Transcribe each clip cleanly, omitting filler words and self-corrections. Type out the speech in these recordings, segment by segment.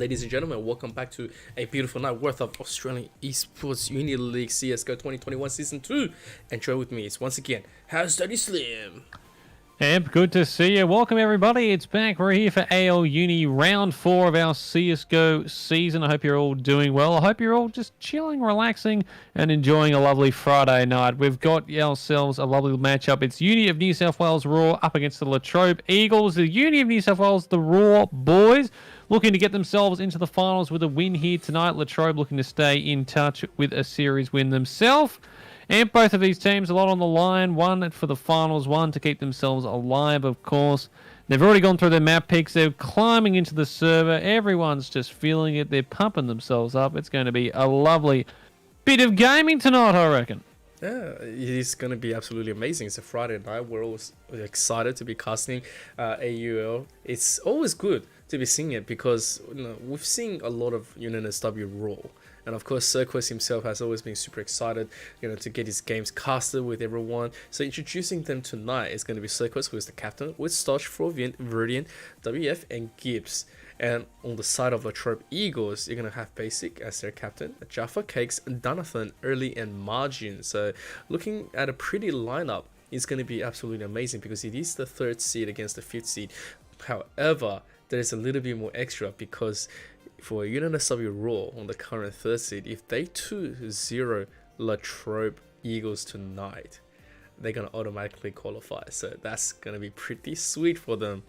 Ladies and gentlemen, welcome back to a beautiful night worth of Australian Esports Uni League CSGO 2021 Season 2. And join with me, it's once again HazDaddySlim. Amp, good to see you. Welcome everybody. It's back. We're here for AEL Uni round 4 of our CSGO season. I hope you're all doing well. I hope you're all just chilling, relaxing, and enjoying a lovely Friday night. We've got ourselves a lovely matchup. It's Uni of New South Wales Raw up against the Trobe Eagles. The Uni of New South Wales, the Raw boys, looking to get themselves into the finals with a win here tonight. Trobe looking to stay in touch with a series win themselves. And both of these teams, a lot on the line. One for the finals, one to keep themselves alive, of course. They've already gone through their map picks. They're climbing into the server. Everyone's just feeling it. They're pumping themselves up. It's going to be a lovely bit of gaming tonight, I reckon. Yeah, it is going to be absolutely amazing. It's a Friday night. We're always excited to be casting AEL. It's always good to be seeing it because we've seen a lot of UNSW Raw. And of course, Circus himself has always been super excited, to get his games casted with everyone. So introducing them tonight is going to be Circus, who is the captain, with Stosh, Frovian, Viridian, WF, and Gibbs. And on the side of the Trobe Eagles, you're going to have Basic as their captain, Jaffa, Cakes, Donathan, Early, and Margin. So looking at a pretty lineup, it's going to be absolutely amazing because it is the 3rd seed against the 5th seed. However, there is a little bit more extra because for UNSW Raw on the current 3rd seed, if they 2-0 Trobe Eagles tonight, they're going to automatically qualify. So that's going to be pretty sweet for them.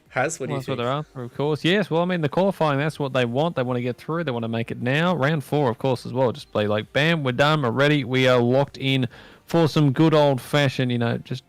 Haz, what do you think? That's what they're after, of course. Yes, well, I mean, the qualifying, that's what they want. They want to get through. They want to make it now. Round 4, of course, as well. Just play like, bam, we're done, we're ready. We are locked in for some good old-fashioned, just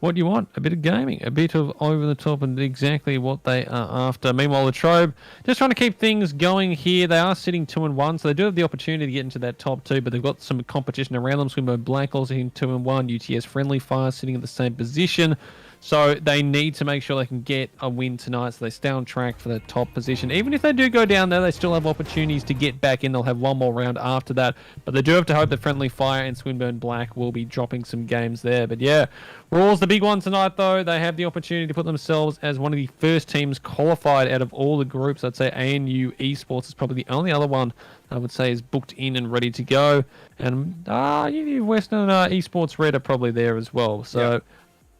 what you want, a bit of gaming, a bit of over the top, and exactly what they are after. Meanwhile, the Trobe just trying to keep things going here. They are sitting 2-1, so they do have the opportunity to get into that top 2, but they've got some competition around them. Swimbo Black also hitting 2-1, UTS Friendly Fire sitting in the same position. So they need to make sure they can get a win tonight so they stay on track for the top position. Even if they do go down there, they still have opportunities to get back in. They'll have one more round after that. But they do have to hope that Friendly Fire and Swinburne Black will be dropping some games there. But yeah, Raw's the big one tonight, though. They have the opportunity to put themselves as one of the first teams qualified out of all the groups. I'd say ANU Esports is probably the only other one I would say is booked in and ready to go. And Western Esports Red are probably there as well. So. Yep.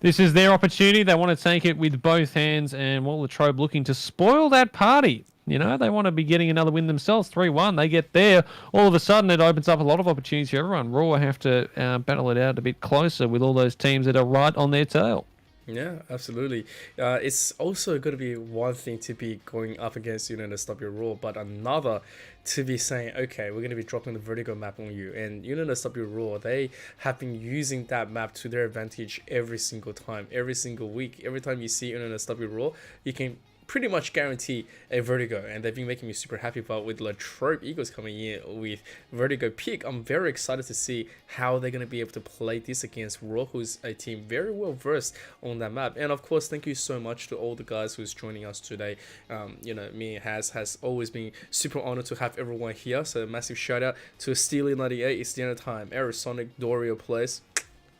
This is their opportunity. They want to take it with both hands, and while the Trobe looking to spoil that party. They want to be getting another win themselves. 3-1, they get there. All of a sudden, it opens up a lot of opportunities for everyone. Raw have to battle it out a bit closer with all those teams that are right on their tail. Yeah, absolutely. It's also going to be one thing to be going up against UNSW Raw, but another to be saying, okay, we're going to be dropping the Vertigo map on you. And UNSW Raw, they have been using that map to their advantage every single time, every single week. Every time you see UNSW Raw, you can pretty much guarantee a Vertigo, and they've been making me super happy. But with Trobe Eagles coming in with Vertigo pick, I'm very excited to see how they're going to be able to play this against Raw, who's a team very well versed on that map. And of course, thank you so much to all the guys who's joining us today. Me and has always been super honored to have everyone here, so a massive shout out to Steely98, It's Dinner Time, Aerosonic, Dorio Place,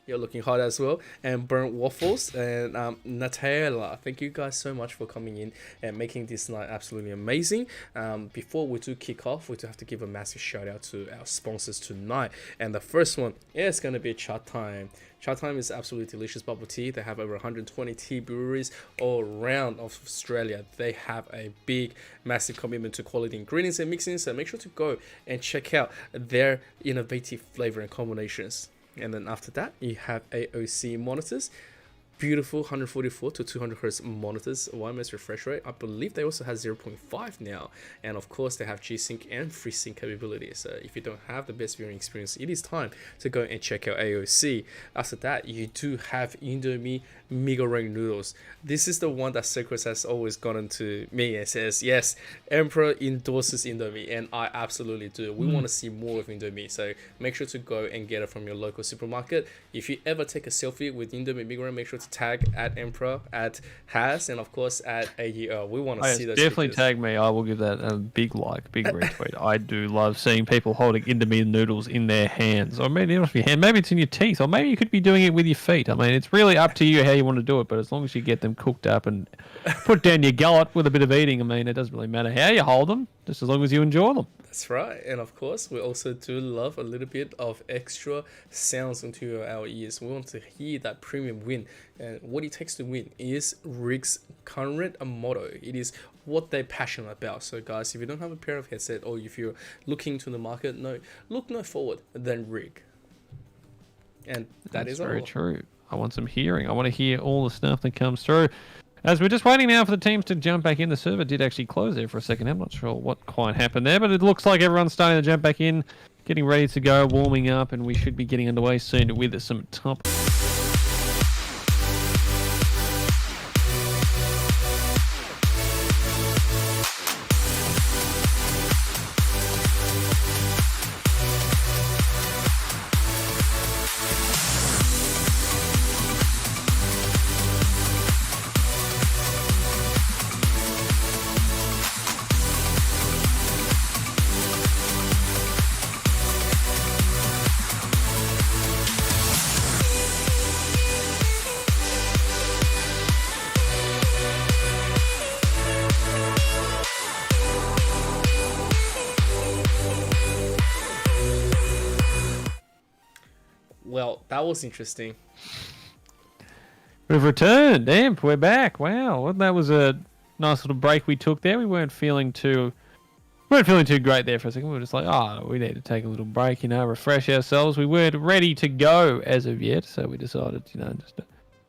you're looking hot as well, and Burnt Waffles, and Natalia. Thank you guys so much for coming in and making this night absolutely amazing. Before we do kick off, we do have to give a massive shout out to our sponsors tonight, and the first one is going to be Chatime. Chatime is absolutely delicious bubble tea. They have over 120 tea breweries all around of Australia. They have a big, massive commitment to quality ingredients and mixing, so make sure to go and check out their innovative flavor and combinations. And then after that, you have AOC monitors, beautiful 144 to 200 Hz monitors, wireless refresh rate. I believe they also have 0.5 now, and of course they have G-Sync and FreeSync capabilities. So if you don't have the best viewing experience, it is time to go and check out AOC. After that, you do have Indomie Migoreng noodles. This is the one that Circus has always gotten to me and says, yes, Emperor endorses Indomie, and I absolutely do. We want to see more of Indomie, so make sure to go and get it from your local supermarket. If you ever take a selfie with Indomie Migoreng, make sure to tag at Emperor, at Haz, and of course at AEL. We want to see those definitely pictures. tag me. I will give that a big like, big retweet. I do love seeing people holding Indomie noodles in their hands, or maybe not your hand, maybe it's in your teeth, or maybe you could be doing it with your feet. I mean, it's really up to you how you want to do it, but as long as you get them cooked up and put down your gullet with a bit of eating, I mean, it doesn't really matter how you hold them, just as long as you enjoy them. That's right, and of course, we also do love a little bit of extra sounds into our ears. We want to hear that premium win, and what it takes to win is Rig's current motto. It is what they're passionate about. So, guys, if you don't have a pair of headset, or if you're looking to the market, look no forward than Rig, and that's very all. true. I want some hearing. I want to hear all the stuff that comes through. As we're just waiting now for the teams to jump back in, the server did actually close there for a second. I'm not sure what quite happened there, but it looks like everyone's starting to jump back in, getting ready to go, warming up, and we should be getting underway soon with some top... Well, that was interesting. We've returned, Amp. We're back. Wow, well, that was a nice little break we took there. We weren't feeling too great there for a second. We were just like, oh, we need to take a little break, refresh ourselves. We weren't ready to go as of yet, so we decided, just to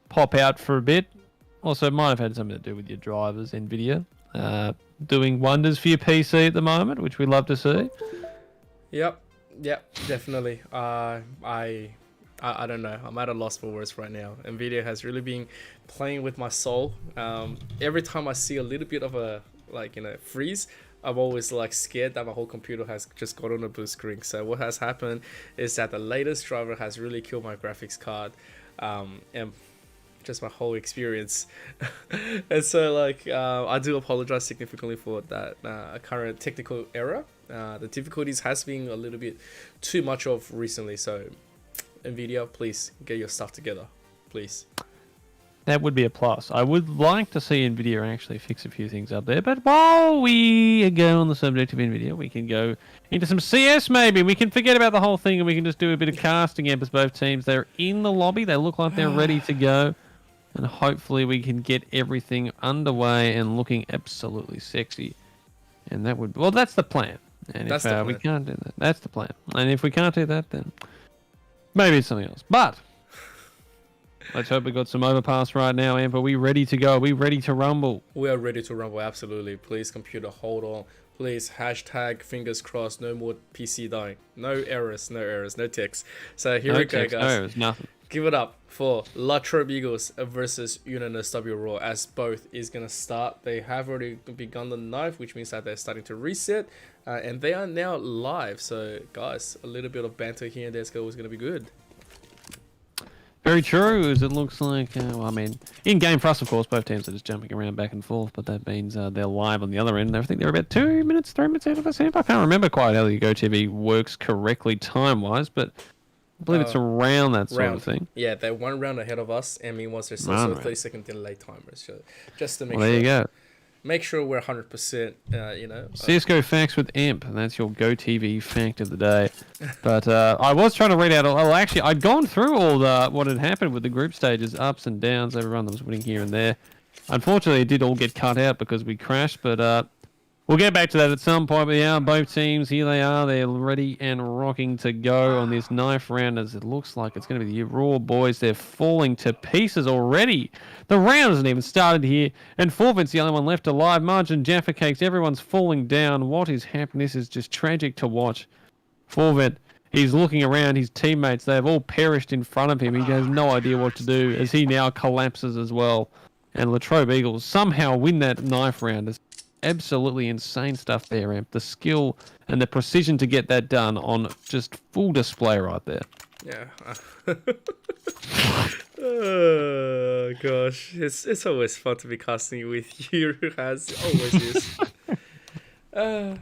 pop out for a bit. Also, it might have had something to do with your drivers, NVIDIA, doing wonders for your PC at the moment, which we love to see. Yep, definitely. I don't know. I'm at a loss for words right now. NVIDIA has really been playing with my soul. Every time I see a little bit of a freeze, I'm always scared that my whole computer has just got on a blue screen. So what has happened is that the latest driver has really killed my graphics card, and just my whole experience. And so I do apologize significantly for that current technical error. The difficulties has been a little bit too much of recently. So NVIDIA, please get your stuff together, please. That would be a plus. I would like to see NVIDIA actually fix a few things up there. But while we go on the subject of NVIDIA, we can go into some CS maybe. We can forget about the whole thing and we can just do a bit of casting as both teams. They're in the lobby. They look like they're ready to go. And hopefully we can get everything underway and looking absolutely sexy. And that would... Well, that's the plan. And that's if we can't do that, that's the plan. And if we can't do that, then maybe it's something else. But... let's hope we got some overpass right now, Amp. Are we ready to go? Are we ready to rumble? We are ready to rumble, absolutely. Please, computer, hold on. Please, hashtag fingers crossed, no more PC dying. No errors, no ticks. So here we go, guys. No errors, nothing. Give it up for Trobe Eagles versus UNSW Raw, as both is going to start. They have already begun the knife, which means that they're starting to reset. And they are now live. So, guys, a little bit of banter here and there is going to be good. Very true, as it looks like, in-game for us, of course, both teams are just jumping around back and forth, but that means they're live on the other end. I think they're about 3 minutes out of us, Amp. I can't remember quite how the GoTV works correctly time-wise, but I believe it's around that sort of thing. Yeah, they're one round ahead of us, and meanwhile, there's also 30-second delay timers, so just to make sure. There you go. Make sure we're 100%, CSGO facts with Amp, and that's your GoTV fact of the day. But I was trying to read out... Well, actually, I'd gone through all what had happened with the group stages, ups and downs, everyone that was winning here and there. Unfortunately, it did all get cut out because we crashed, but we'll get back to that at some point. But yeah, both teams, here they are. They're ready and rocking to go on this knife round, as it looks like it's going to be the Raw boys. They're falling to pieces already. The round hasn't even started here, and Forvent's the only one left alive. Margin, Jaffa Cakes, everyone's falling down. What is happening? This is just tragic to watch. Forvent, he's looking around. His teammates, they have all perished in front of him. He has no idea what to do as he now collapses as well. And Latrobe Eagles somehow win that knife round. It's absolutely insane stuff there, Amp. The skill and the precision to get that done on just full display right there. Yeah. Oh gosh, it's always fun to be casting with you, as it always is. Uh,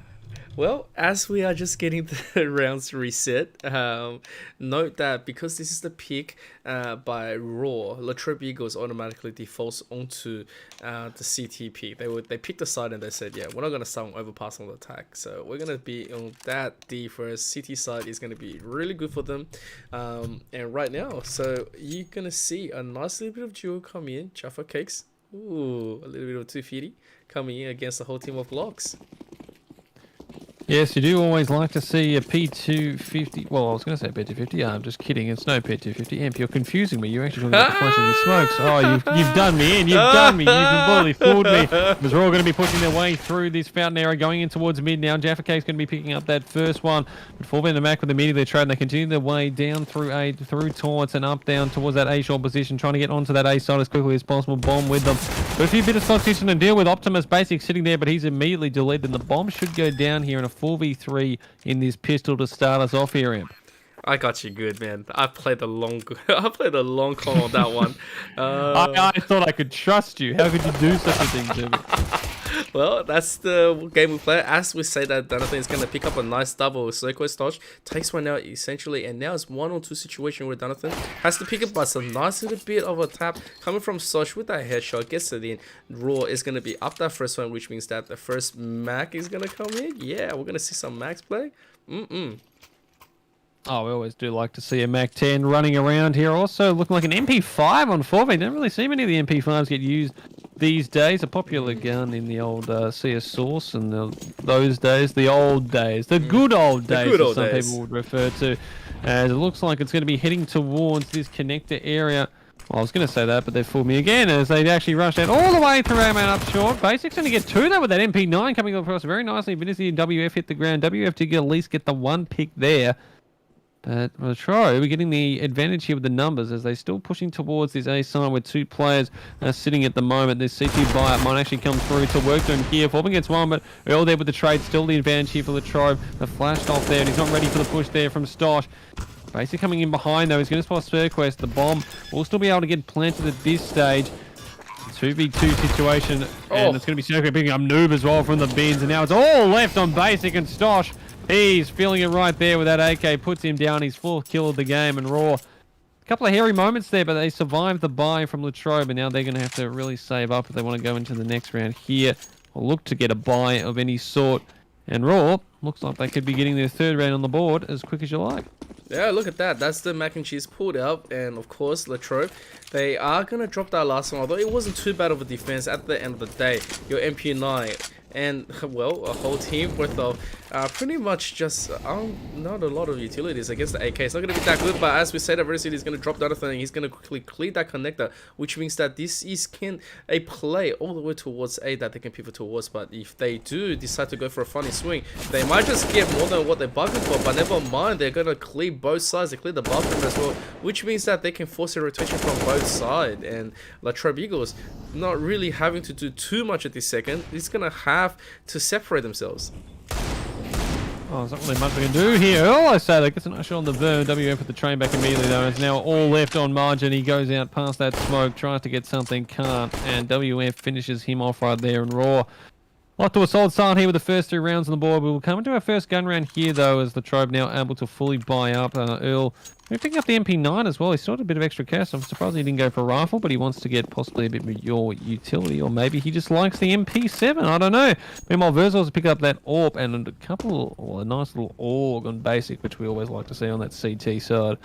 well, as we are just getting the rounds reset, note that because this is the pick by Raw, Latrobe Eagles automatically defaults onto the CT pick. They picked a side and they said, yeah, we're not going to start on overpass on the attack. So we're going to be on that D first. CT side is going to be really good for them. And right now, so you're going to see a nice little bit of duo come in. Jaffa Cakes. Ooh, a little bit of 250 coming in against the whole team of Blocks. Yes, you do always like to see a P250. Well, I was going to say P250. I'm just kidding. It's no P250. Imp, you're confusing me. You're actually talking about the flashes and smokes. Oh, you've done me in. You've done me. You've completely fooled me. Because we're all going to be pushing their way through this fountain area, going in towards mid now. Jaffa Cake's going to be picking up that first one. But Forvin and Mac with immediately trade, and they continue their way down through A, through taunts, and up down towards that A short position, trying to get onto that A side as quickly as possible. Bomb with them. But a few bit of toxicity to deal with. Optimus Basic sitting there, but he's immediately deleted. And the bomb should go down here in a 4v3 in this pistol to start us off here, Imp. I got you good, man. I played the long con on that one. I thought I could trust you. How could you do such a thing to me? Well, that's the game we play. As we say that Donathan is going to pick up a nice double with Circus Dodge. Takes one out essentially, and now it's 1-on-2 situation where Donathan has to pick up but a nice little bit of a tap coming from Soch with that headshot. Gets it in. Raw is going to be up that first one, which means that the first Mac is going to come in. Yeah, we're going to see some Macs play. Oh, we always do like to see a Mac 10 running around here. Also looking like an MP5 on 4v. Don't really see many of the MP5s get used these days. A popular gun in the old CS Source and those days, the old days, the good old days, as some people would refer to. As it looks like it's going to be heading towards this connector area. Well, I was going to say that, but they fooled me again as they actually rushed out all the way through our man up short. Basic's going to get two though with that MP9 coming across very nicely. Vinicius and WF hit the ground. WF did at least get the one pick there. But Trobe, we're getting the advantage here with the numbers as they're still pushing towards this A side with two players sitting at the moment. This CT buyout might actually come through to work to him here. Forbin gets one, but Earl there with the trade. Still the advantage here for the Trobe. The flashed off there, and he's not ready for the push there from Stosh. Basically coming in behind though. He's going to spot Spurquest. The bomb will still be able to get planted at this stage. 2v2 situation, and it's going to be Circuit picking up Noob as well from the bins, and now it's all left on Basic and Stosh. He's feeling it right there with that AK, puts him down. He's fourth kill of the game, and Raw. A couple of hairy moments there, but they survived the buy from Latrobe, and now they're going to have to really save up if they want to go into the next round here, or look to get a buy of any sort. And Raw looks like they could be getting their third round on the board as quick as you like. Yeah, look at that. That's the mac and cheese pulled out. And of course, Latrobe, they are going to drop that last one. Although it wasn't too bad of a defense at the end of the day. Your MP9 and, well, a whole team worth of pretty much just not a lot of utilities against the AK. It's not going to be that good, but as we said, Adversity is going to drop the other thing. He's going to quickly clear that connector, which means that this is a play all the way towards A that they can pivot towards. But if they do decide to go for a funny swing, they might just get more than what they're bargaining for, but never mind. They're going to clear both sides. They clear the bathroom as well, which means that they can force a rotation from both sides. And Latrobe Eagles not really having to do too much at this second. It's going to have to separate themselves. Oh, there's not really much we can do here. All I say, that gets a nice shot on the burn. WF with the train back immediately, though. It's now all left on margin. He goes out past that smoke, tries to get something, can't. And WF finishes him off right there. And Raw, like to a solid start here with the first 3 rounds on the board. We will come into our first gun round here, though, as the Trobe now able to fully buy up. Earl, we're picking up the MP9 as well. He's sort of a bit of extra cash. I'm surprised he didn't go for a rifle, but he wants to get possibly a bit more utility, or maybe he just likes the MP7. I don't know. Meanwhile, Verzals pick up that AWP and a couple, or a nice little AUG on Basic, which we always like to see on that CT side.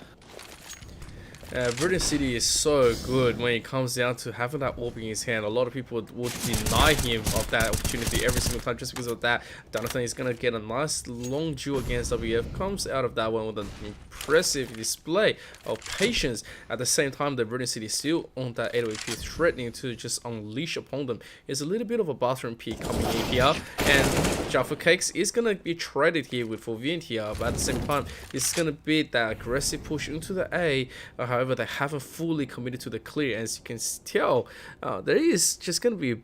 Virgin City is so good when it comes down to having that AWP in his hand. A lot of people would deny him of that opportunity every single time just because of that. Donathan is going to get a nice long duel against WF. Comes out of that one with an impressive display of patience. At the same time, the Virgin City is still on that 808P, threatening to just unleash upon them. It's a little bit of a bathroom peek coming in here. And Jaffa Cakes is going to be traded here with Forvin here. But at the same time, it's going to be that aggressive push into the A. However, they haven't fully committed to the clear. As you can tell, there is just going to be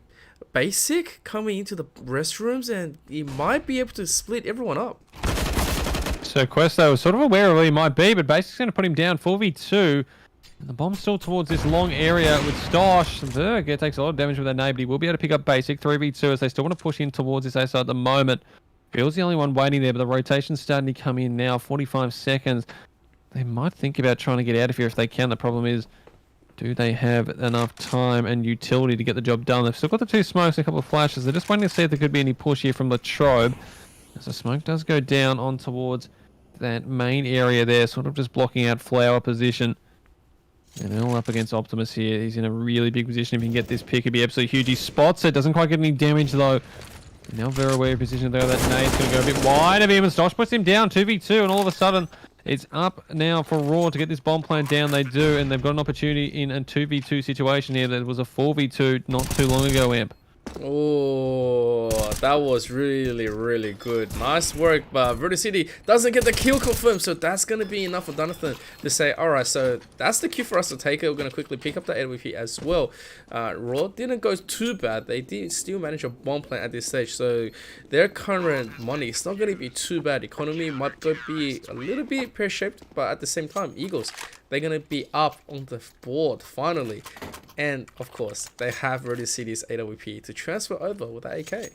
Basic coming into the restrooms, and he might be able to split everyone up. So Questo was sort of aware of where he might be, but Basic's going to put him down 4v2. And the bomb's still towards this long area with Stosh. Berg takes a lot of damage with that nade, but he will be able to pick up basic 3v2 as they still want to push in towards this A side at the moment. Bill's the only one waiting there, but the rotation's starting to come in now. 45 seconds. They might think about trying to get out of here if they can. The problem is, do they have enough time and utility to get the job done? They've still got the 2 smokes and a couple of flashes. They're just waiting to see if there could be any push here from the Trobe. As the smoke does go down on towards that main area there, sort of just blocking out Flower position. And they're all up against Optimus here. He's in a really big position. If he can get this pick, it'd be absolutely huge. He spots it. Doesn't quite get any damage, though. Now very aware of position there. That nade's going to go a bit wide of him. And Stosh puts him down 2v2. And all of a sudden, it's up now for Raw to get this bomb plant down. They do. And they've got an opportunity in a 2v2 situation here. That was a 4v2 not too long ago, Amp. Oh, that was really, really good. Nice work, but Virtus City doesn't get the kill confirmed, so that's going to be enough for Jonathan to say, alright, so that's the cue for us to take it. We're going to quickly pick up the AWP as well. Raw didn't go too bad. They did still manage a bomb plant at this stage, so their current money is not going to be too bad. Economy might go be a little bit pear-shaped, but at the same time, Eagles, they're going to be up on the board finally. And of course, they have Virtus City's AWP to transfer over with the AK.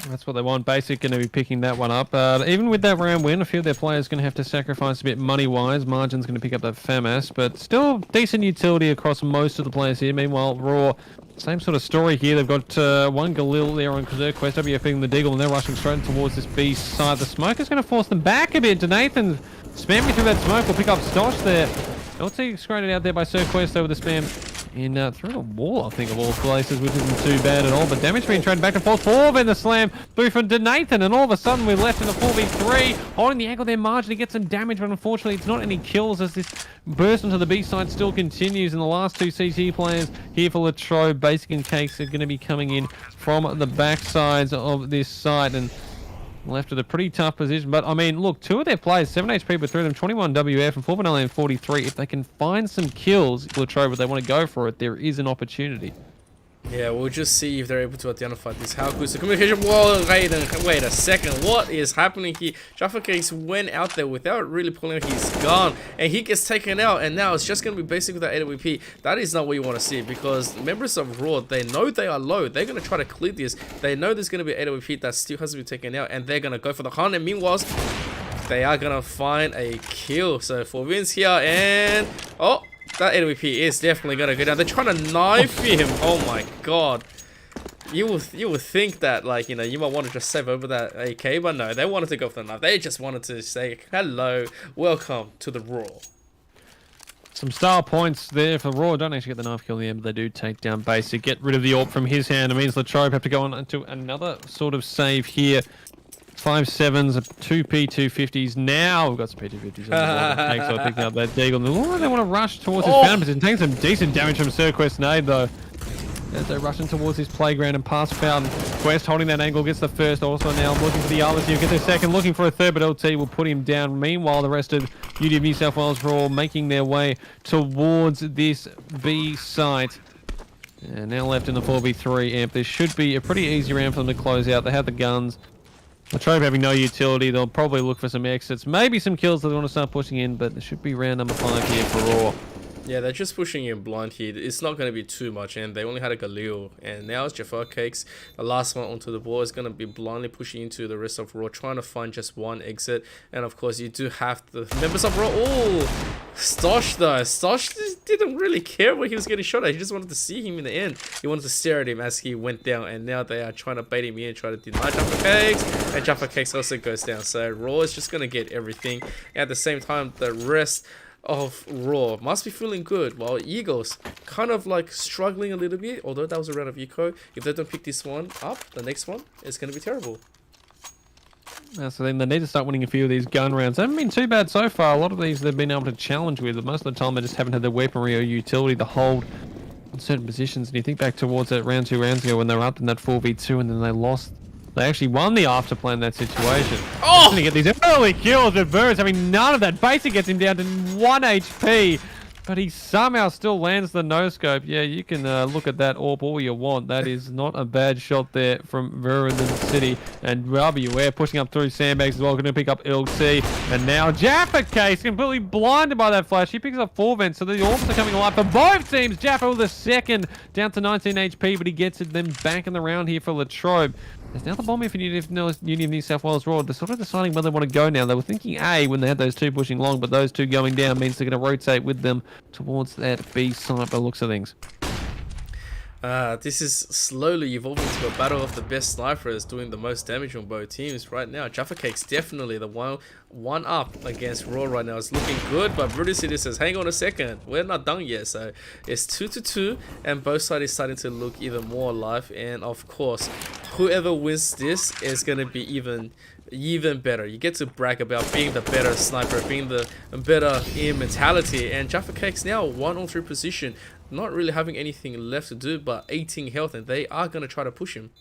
That's what they want. Basic going to be picking that one up. Even with that round win, a few of their players going to have to sacrifice a bit money-wise. Margin's going to pick up that FAMAS, but still decent utility across most of the players here. Meanwhile, Raw, same sort of story here. They've got one Galil there on their quest, WFing the Deagle, and they're rushing straight towards this B side. The smoke is going to force them back a bit. Nathan spamming through that smoke will pick up Stosh there. LT screened out there by Sir Quest over the spam. Through the wall, I think, of all places, which isn't too bad at all. But damage being traded back and forth. 4 in the slam through from Nathan, and all of a sudden we're left in a 4v3. Holding the angle there, Margin to get some damage, but unfortunately it's not any kills as this burst onto the B side still continues. And the last 2 CT players here for Latrobe, Basic and Cakes, are going to be coming in from the back sides of this site. And left with a pretty tough position. But, I mean, look, 2 of their players, 7 HP between them, 21 WF and 4 and 43. If they can find some kills, Latrobe, but they want to go for it, there is an opportunity. Yeah, we'll just see if they're able to identify this. How good is the communication? Whoa, wait a second. What is happening here? Jaffa Cakes went out there without really pulling out his gun, and he gets taken out, and now it's just going to be basic with the AWP. That is not what you want to see, because members of Raw, they know they are low. They're going to try to clear this. They know there's going to be AWP that still has to be taken out, and they're going to go for the hunt. And meanwhile, they are going to find a kill. So 4 wins here, and... oh! That AWP is definitely gonna go down. They're trying to knife him. Oh my god. You would think that, like, you know, you might want to just save over that AK, but no, they wanted to go for the knife. They just wanted to say, hello, welcome to the Raw. Some star points there for Raw. Don't actually get the knife kill in the end, but they do take down Basic. Get rid of the AWP from his hand. It means Latrobe have to go on into another sort of save here. 5 7s, 2 P250s. Now we've got some P250s on the board. Thanks for picking up that Deagle. They want to rush towards his fountain position. Taking some decent damage from Sir Quest nade though. As they're rushing towards his playground and past fountain. Quest holding that angle, gets the first. Also now looking for the others here. Gets a second, looking for a third, but LT will put him down. Meanwhile, the rest of UD of New South Wales Raw making their way towards this B site. And now left in the 4v3 amp. This should be a pretty easy round for them to close out. They have the guns. Latrobe having no utility, they'll probably look for some exits, maybe some kills that they want to start pushing in, but it should be round number 5 here for Raw. Yeah, they're just pushing in blind here. It's not going to be too much, and they only had a Galil. And now it's Jaffa Cakes. The last one onto the board is going to be blindly pushing into the rest of Raw, trying to find just one exit. And of course, you do have the members of Raw. Oh, Stosh though. Stosh just didn't really care where he was getting shot at. He just wanted to see him in the end. He wanted to stare at him as he went down. And now they are trying to bait him in, try to deny Jaffa Cakes. And Jaffa Cakes also goes down. So Raw is just going to get everything. At the same time, the rest of Raw must be feeling good, while Eagles kind of like struggling a little bit, although that was a round of eco. If they don't pick this one up, the next one is going to be terrible. So then they need to start winning a few of these gun rounds. They haven't been too bad so far. A lot of these they've been able to challenge with, but most of the time they just haven't had the weaponry or utility to hold in certain positions. And you think back towards that round 2 rounds ago when they were up in that 4v2 and then they lost. They actually won the after plan in that situation. Oh! Going to get these early kills, but Birds having none of that. Basic gets him down to 1 HP. But he somehow still lands the no-scope. Yeah, you can look at that AWP all you want. That is not a bad shot there from Vernon City. And WR pushing up through sandbags as well. Going to pick up LT. And now Jaffa Case completely blinded by that flash. He picks up 4 vents. So the AWPs are coming alive for both teams. Jaffa with a second down to 19 HP. But he gets it then back in the round here for Latrobe. There's now the bomb here for Uni of New South Wales Raw. They're sort of deciding where they want to go now. They were thinking A when they had those 2 pushing long, but those 2 going down means they're going to rotate with them towards that B side by the looks of things. This is slowly evolving to a battle of the best snipers doing the most damage on both teams right now. Jaffa Cake's definitely the one up against Raw right now. It's looking good, but British City says, hang on a second, we're not done yet. So it's 2-2, and both sides is starting to look even more alive. And of course, whoever wins this is going to be even better. You get to brag about being the better sniper, being the better in mentality. And Jaffa Cake's now 1-on-3 position, not really having anything left to do but 18 health, and they are going to try to push him.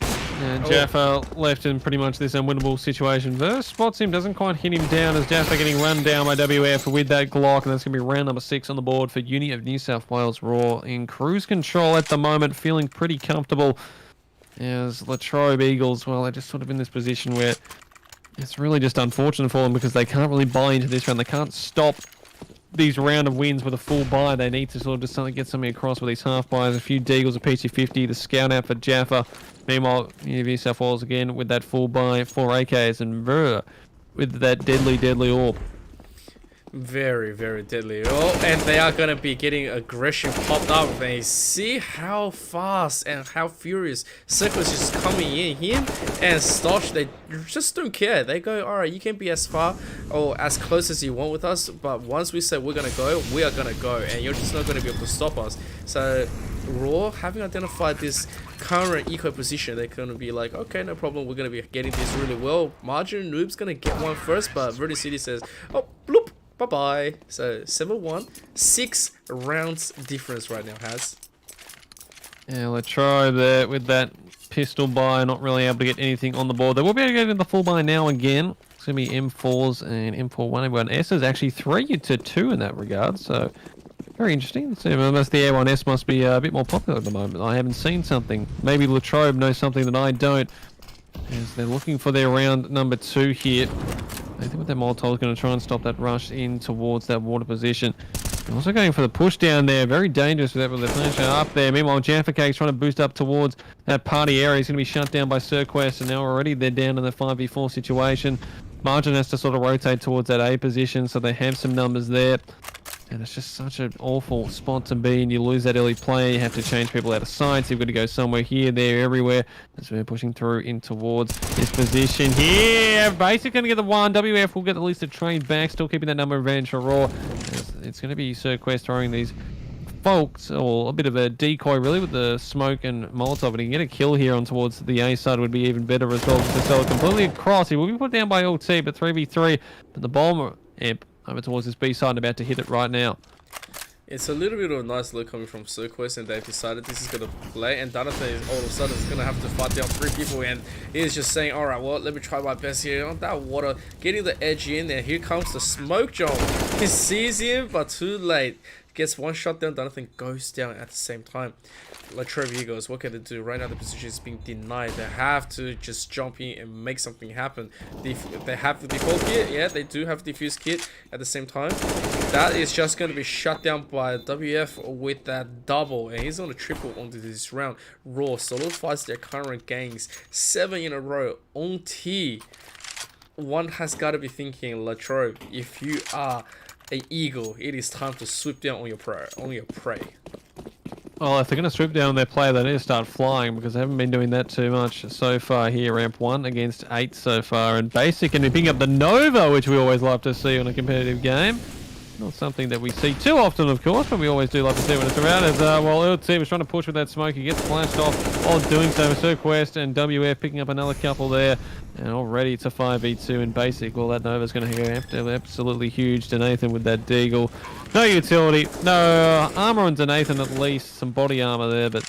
And Jaffa left in pretty much this unwinnable situation. Verse spots him, doesn't quite hit him down as Jaffa getting run down by WF with that Glock, and that's going to be round number 6 on the board for Uni of New South Wales Raw in cruise control at the moment, feeling pretty comfortable. As Latrobe Eagles, well, they're just sort of in this position where it's really just unfortunate for them because they can't really buy into this round. They can't stop these round of wins with a full buy. They need to sort of just get something across with these half buys. A few Deagles, a PC-50, the scout out for Jaffa. Meanwhile, New South Wales again with that full buy, 4 AKs, and Ver with that deadly AWP. Very, very deadly. Oh, and they are going to be getting aggression popped up. And you see how fast and how furious Circus is coming in. Him and Stosh, they just don't care. They go, alright, you can be as far or as close as you want with us, but once we say we're going to go, we are going to go. And you're just not going to be able to stop us. So Raw, having identified this current eco position, they're going to be like, okay, no problem, we're going to be getting this really well. Margin Noob's going to get one first, but Verde City says, oh, bloop. Bye-bye. So 7-1, 6 rounds difference right now, Haz. Yeah, Latrobe there with that pistol buy, not really able to get anything on the board. They will be able to get in the full buy now again. It's going to be M4s and M4 1A1S is actually 3-2 in that regard, so very interesting. So the A1S must be a bit more popular at the moment. I haven't seen something. Maybe Latrobe knows something that I don't, as they're looking for their round number 2 here. I think with that Molotov is going to try and stop that rush in towards that water position. They're also going for the push down there. Very dangerous with that, with the finisher up there. Meanwhile, Jaffa Cake's trying to boost up towards that party area. He's going to be shut down by Cirquest, and now already they're down in the 5v4 situation. Margin has to sort of rotate towards that A position, so they have some numbers there. And it's just such an awful spot to be, and you lose that early play. You have to change people out of sight, so you've got to go somewhere here, there, everywhere. As we're pushing through in towards this position here. Basically going to get the 1. WF will get at least a trade back, still keeping that number advantage for Raw. It's going to be Cirquest throwing these folks, or a bit of a decoy really, with the smoke and Molotov. And he can get a kill here on towards the A side would be even better as well, to sell it completely across. He will be put down by LT, but 3v3. But the bomb amp over towards this B side, about to hit it right now. It's a little bit of a nice look coming from Cirquest, and they've decided this is going to play, and Donathan is all of a sudden is going to have to fight down 3 people, and he's just saying, alright, well, let me try my best here on that water, getting the edge in, and here comes the smoke jump. He sees him, but too late. Gets one shot down, Donathan goes down at the same time. Latrobe Eagles, what can they do? Right now the position is being denied. They have to just jump in and make something happen. They have the default kit, yeah, they do have the defuse kit at the same time. That is just going to be shut down by WF with that double, and he's on a triple onto this round. Raw solidifies their current gains, 7 in a row on T. One has got to be thinking, Latrobe, if you are an eagle, it is time to swoop down on your prey. Well, if they're going to swoop down their player, they need to start flying, because they haven't been doing that too much so far here. Ramp 1 against 8 so far, and Basic and picking up the Nova, which we always love to see on a competitive game. Not something that we see too often, of course, but we always do love to see when it's around. As while LT was trying to push with that smoke, he gets flashed off while doing so. Cirquest and WF picking up another couple there, and already it's a 5v2 in Basic. Well, that Nova's going to go absolutely huge. Denathan with that Deagle. No utility, no armor on Denathan, at least some body armor there, but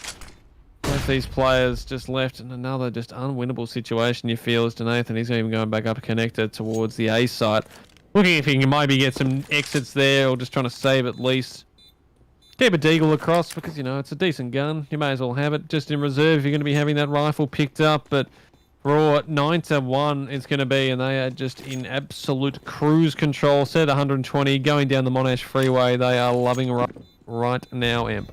both these players just left in another just unwinnable situation, you feel, as Denathan. He's even going back up connected towards the A site. Looking if he can maybe get some exits there, or just trying to save at least. Keep a deagle across because, you know, it's a decent gun. You may as well have it just in reserve if you're going to be having that rifle picked up. But Raw 9-1 it's going to be, and they are just in absolute cruise control. Set 120 going down the Monash Freeway. They are loving right now, Amp.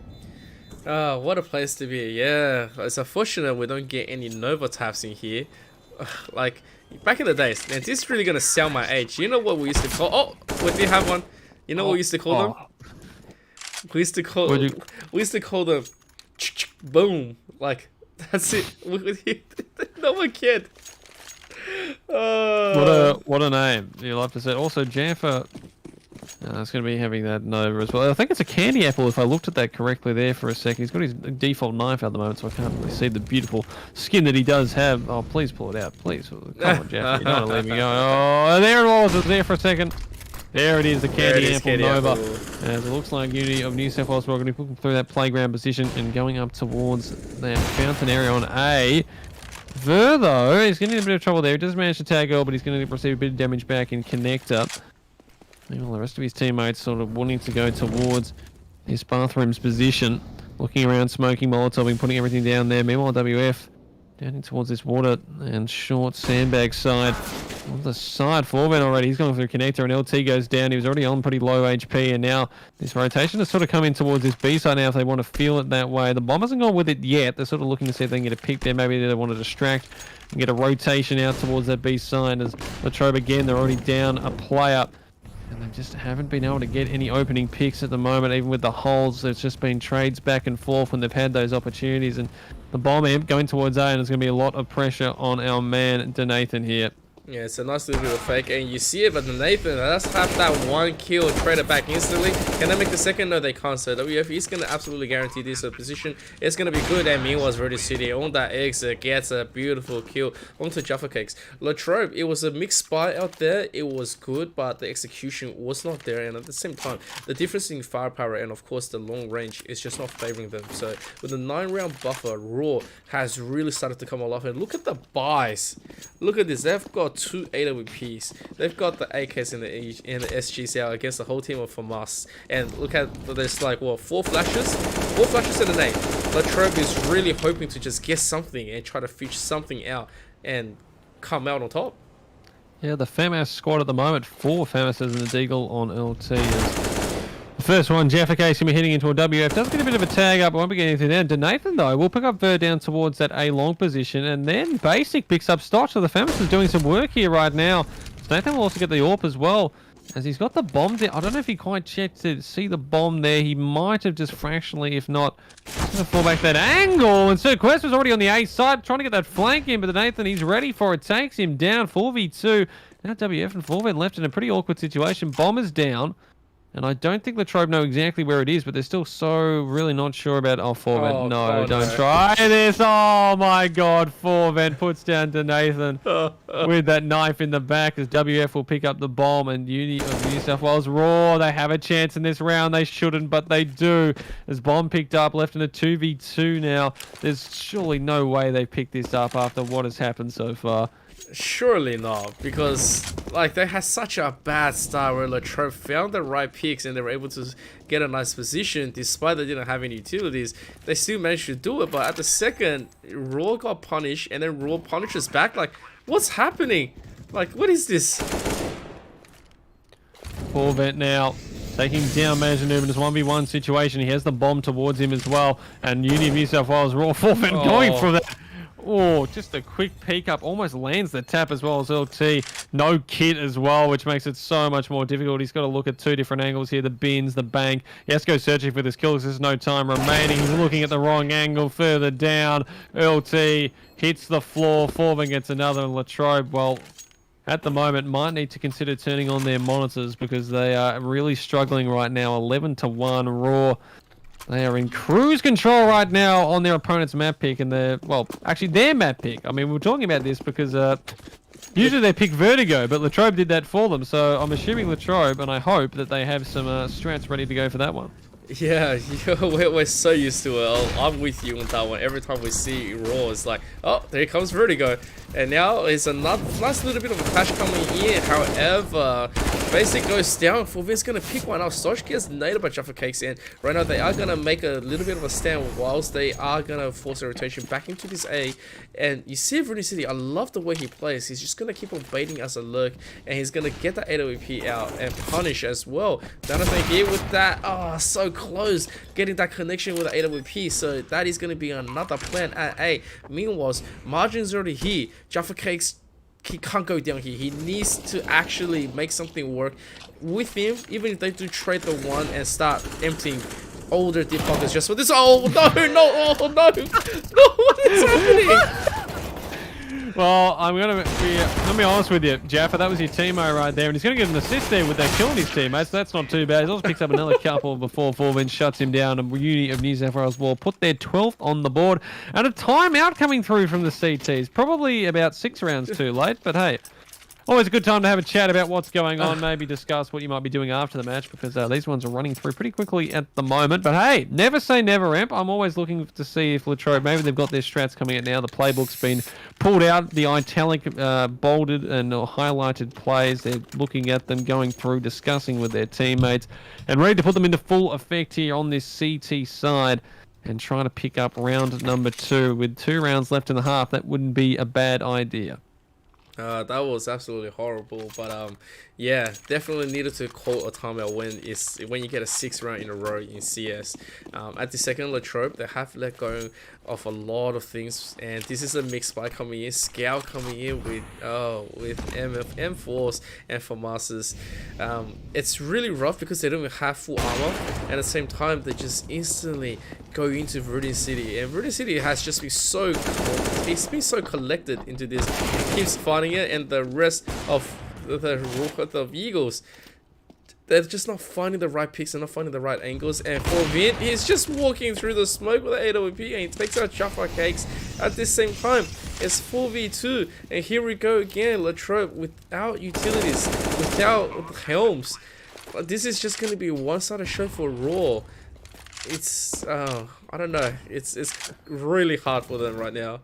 What a place to be. Yeah, it's unfortunate we don't get any Nova taps in here. Like, back in the days, and this is really going to sell my age. You know what we used to call... Oh, we did have one. You know what we used to call them? We used to call them boom. Like, that's it. No one cared. What a name. You'll have to say. Also, Jaffa, it's going to be having that Nova as well. I think it's a candy apple if I looked at that correctly there for a second. He's got his default knife at the moment, so I can't really see the beautiful skin that he does have. Oh, please pull it out. Please. Come on, Jaffa. You don't want to leave me go. Oh, there it was. It was there for a second. There it is, the candy apple Nova. As it looks like Uni of New South Wales, we're going to be looking through that playground position and going up towards that fountain area on A. Ver, though, he's getting in a bit of trouble there. He does manage to tag Earl, but he's going to receive a bit of damage back in connector. Meanwhile, the rest of his teammates sort of wanting to go towards his bathroom's position. Looking around, smoking, molotoving, putting everything down there. Meanwhile, WF down in towards this water and short sandbag side. On the side forward already, he's going through connector and LT goes down. He was already on pretty low HP, and now this rotation has sort of come in towards this B side now if they want to feel it that way. The bomb hasn't gone with it yet. They're sort of looking to see if they can get a pick there. Maybe they want to distract and get a rotation out towards that B side. As the Trobe again, they're already down a player. And they just haven't been able to get any opening picks at the moment, even with the holes. There's just been trades back and forth when they've had those opportunities. And the bomb amp going towards A, and there's going to be a lot of pressure on our man, Denathan, here. Yeah, it's a nice little bit of fake, and you see it, but Nathan, let's have that one kill, trade it back instantly. Can they make the second? No, they can't. So WF is going to absolutely guarantee this position. It's going to be good, and meanwhile, Ready City on that exit gets a beautiful kill onto Jaffa Cakes. Latrobe, it was a mixed spy out there. It was good, but the execution was not there, and at the same time, the difference in firepower and, of course, the long range is just not favoring them. So, with the 9-round buffer, Raw has really started to come alive, and look at the buys. Look at this. They've got 2 AWPs. They've got the AKs in the SGCL against the whole team of FAMAS. And look at there's like what 4 flashes and an 8. Latrobe is really hoping to just get something and try to fish something out and come out on top. Yeah, the FAMAS squad at the moment, 4 FAMASs and the Deagle on LT. The first one, Jaffa Case, going to be heading into a WF. Does get a bit of a tag up. Won't be getting anything down. Denathan, though, will pick up Ver down towards that A long position. And then Basic picks up Stotch. So the FAMAS is doing some work here right now. Denathan will also get the AWP as well, as he's got the bomb there. I don't know if he quite checked to see the bomb there. He might have just fractionally, if not, going to fall back that angle. And Sir Quest was already on the A side, trying to get that flank in. But Denathan, he's ready for it. Takes him down. 4v2. Now WF and Forvet left in a pretty awkward situation. Bomb is down. And I don't think Latrobe know exactly where it is, but they're still so really not sure about... Oh, Forvet, no, don't try this. Oh, my God. Forvet puts down Denathan with that knife in the back as WF will pick up the bomb. And Uni of New South Wales Raw, they have a chance in this round. They shouldn't, but they do. As bomb picked up, left in a 2v2 now. There's surely no way they picked this up after what has happened so far. Surely not, because like they had such a bad start where Latrobe found the right picks and they were able to get a nice position despite they didn't have any utilities. They still managed to do it, but at the second, Raw got punished and then Raw punishes back. Like, what's happening? Like, what is this? Forvet now taking down Majanub in his 1v1 situation. He has the bomb towards him as well, and Uni of New South Wales Raw Forvet going for that. Oh, just a quick peek up. Almost lands the tap as well as LT. No kit as well, which makes it so much more difficult. He's got to look at 2 different angles here. The bins, the bank. He has to go searching for this kill because there's no time remaining. He's looking at the wrong angle further down. LT hits the floor. Forman gets another. And Latrobe, well, at the moment, might need to consider turning on their monitors because they are really struggling right now. 11-1 Raw. They are in cruise control right now on their opponent's map pick, and well, actually their map pick. I mean, we're talking about this because usually they pick Vertigo, but Latrobe did that for them. So I'm assuming Latrobe, and I hope that they have some strats ready to go for that one. Yeah, we're so used to it. I'm with you on that one. Every time we see Raw, it's like, oh, there comes Vertigo. And now it's another nice little bit of a clash coming in. However, Basic goes down. Fulvin's going to pick one up. Stosh gets nailed by Jaffa Cakes. And right now, they are going to make a little bit of a stand whilst they are going to force a rotation back into this A. And you see Rudy City, I love the way he plays. He's just going to keep on baiting as a lurk. And he's going to get that AWP out and punish as well. Another thing here with that. Oh, so close. Getting that connection with the AWP. So that is going to be another plan at A. Meanwhile, Margin's already here. Jaffa Cakes, he can't go down here. He needs to actually make something work with him, even if they do trade the one and start emptying all their deep pockets just for this. Oh no, no, oh no, no, what is happening? Well, I'm gonna be honest with you, Jaffa. That was your teammate right there, and he's gonna get an assist there with that killing his teammates. So that's not too bad. He's also picks up another couple before Fulvin shuts him down. And Uni of New South Wales will put their 12th on the board, and a timeout coming through from the CTs. Probably about 6 rounds too late, but hey. Always a good time to have a chat about what's going on, maybe discuss what you might be doing after the match, because these ones are running through pretty quickly at the moment. But hey, never say never, Amp. I'm always looking to see if Latrobe, maybe they've got their strats coming out now. The playbook's been pulled out, the italic, bolded and highlighted plays. They're looking at them, going through, discussing with their teammates, and ready to put them into full effect here on this CT side. And trying to pick up round number 2 with 2 rounds left in the half. That wouldn't be a bad idea. That was absolutely horrible, but yeah, definitely needed to call a timeout when you get a 6th round in a row in CS. At the second Latrobe, they have let go of a lot of things, and this is a mixed spy coming in, Scout coming in with M4s and FAMASs. It's really rough because they don't even have full armor, and at the same time they just instantly go into Viridian City, and Viridian City has just been so collected into this. He keeps fighting it, and the rest of the Eagles, they're just not finding the right picks and not finding the right angles. And for Vint, he's just walking through the smoke with the AWP, and he takes out Jaffa Cakes at the same time. It's 4v2, and here we go again. Latrobe without utilities, without helms. This is just going to be a one-sided show for Raw. It's I don't know. It's really hard for them right now.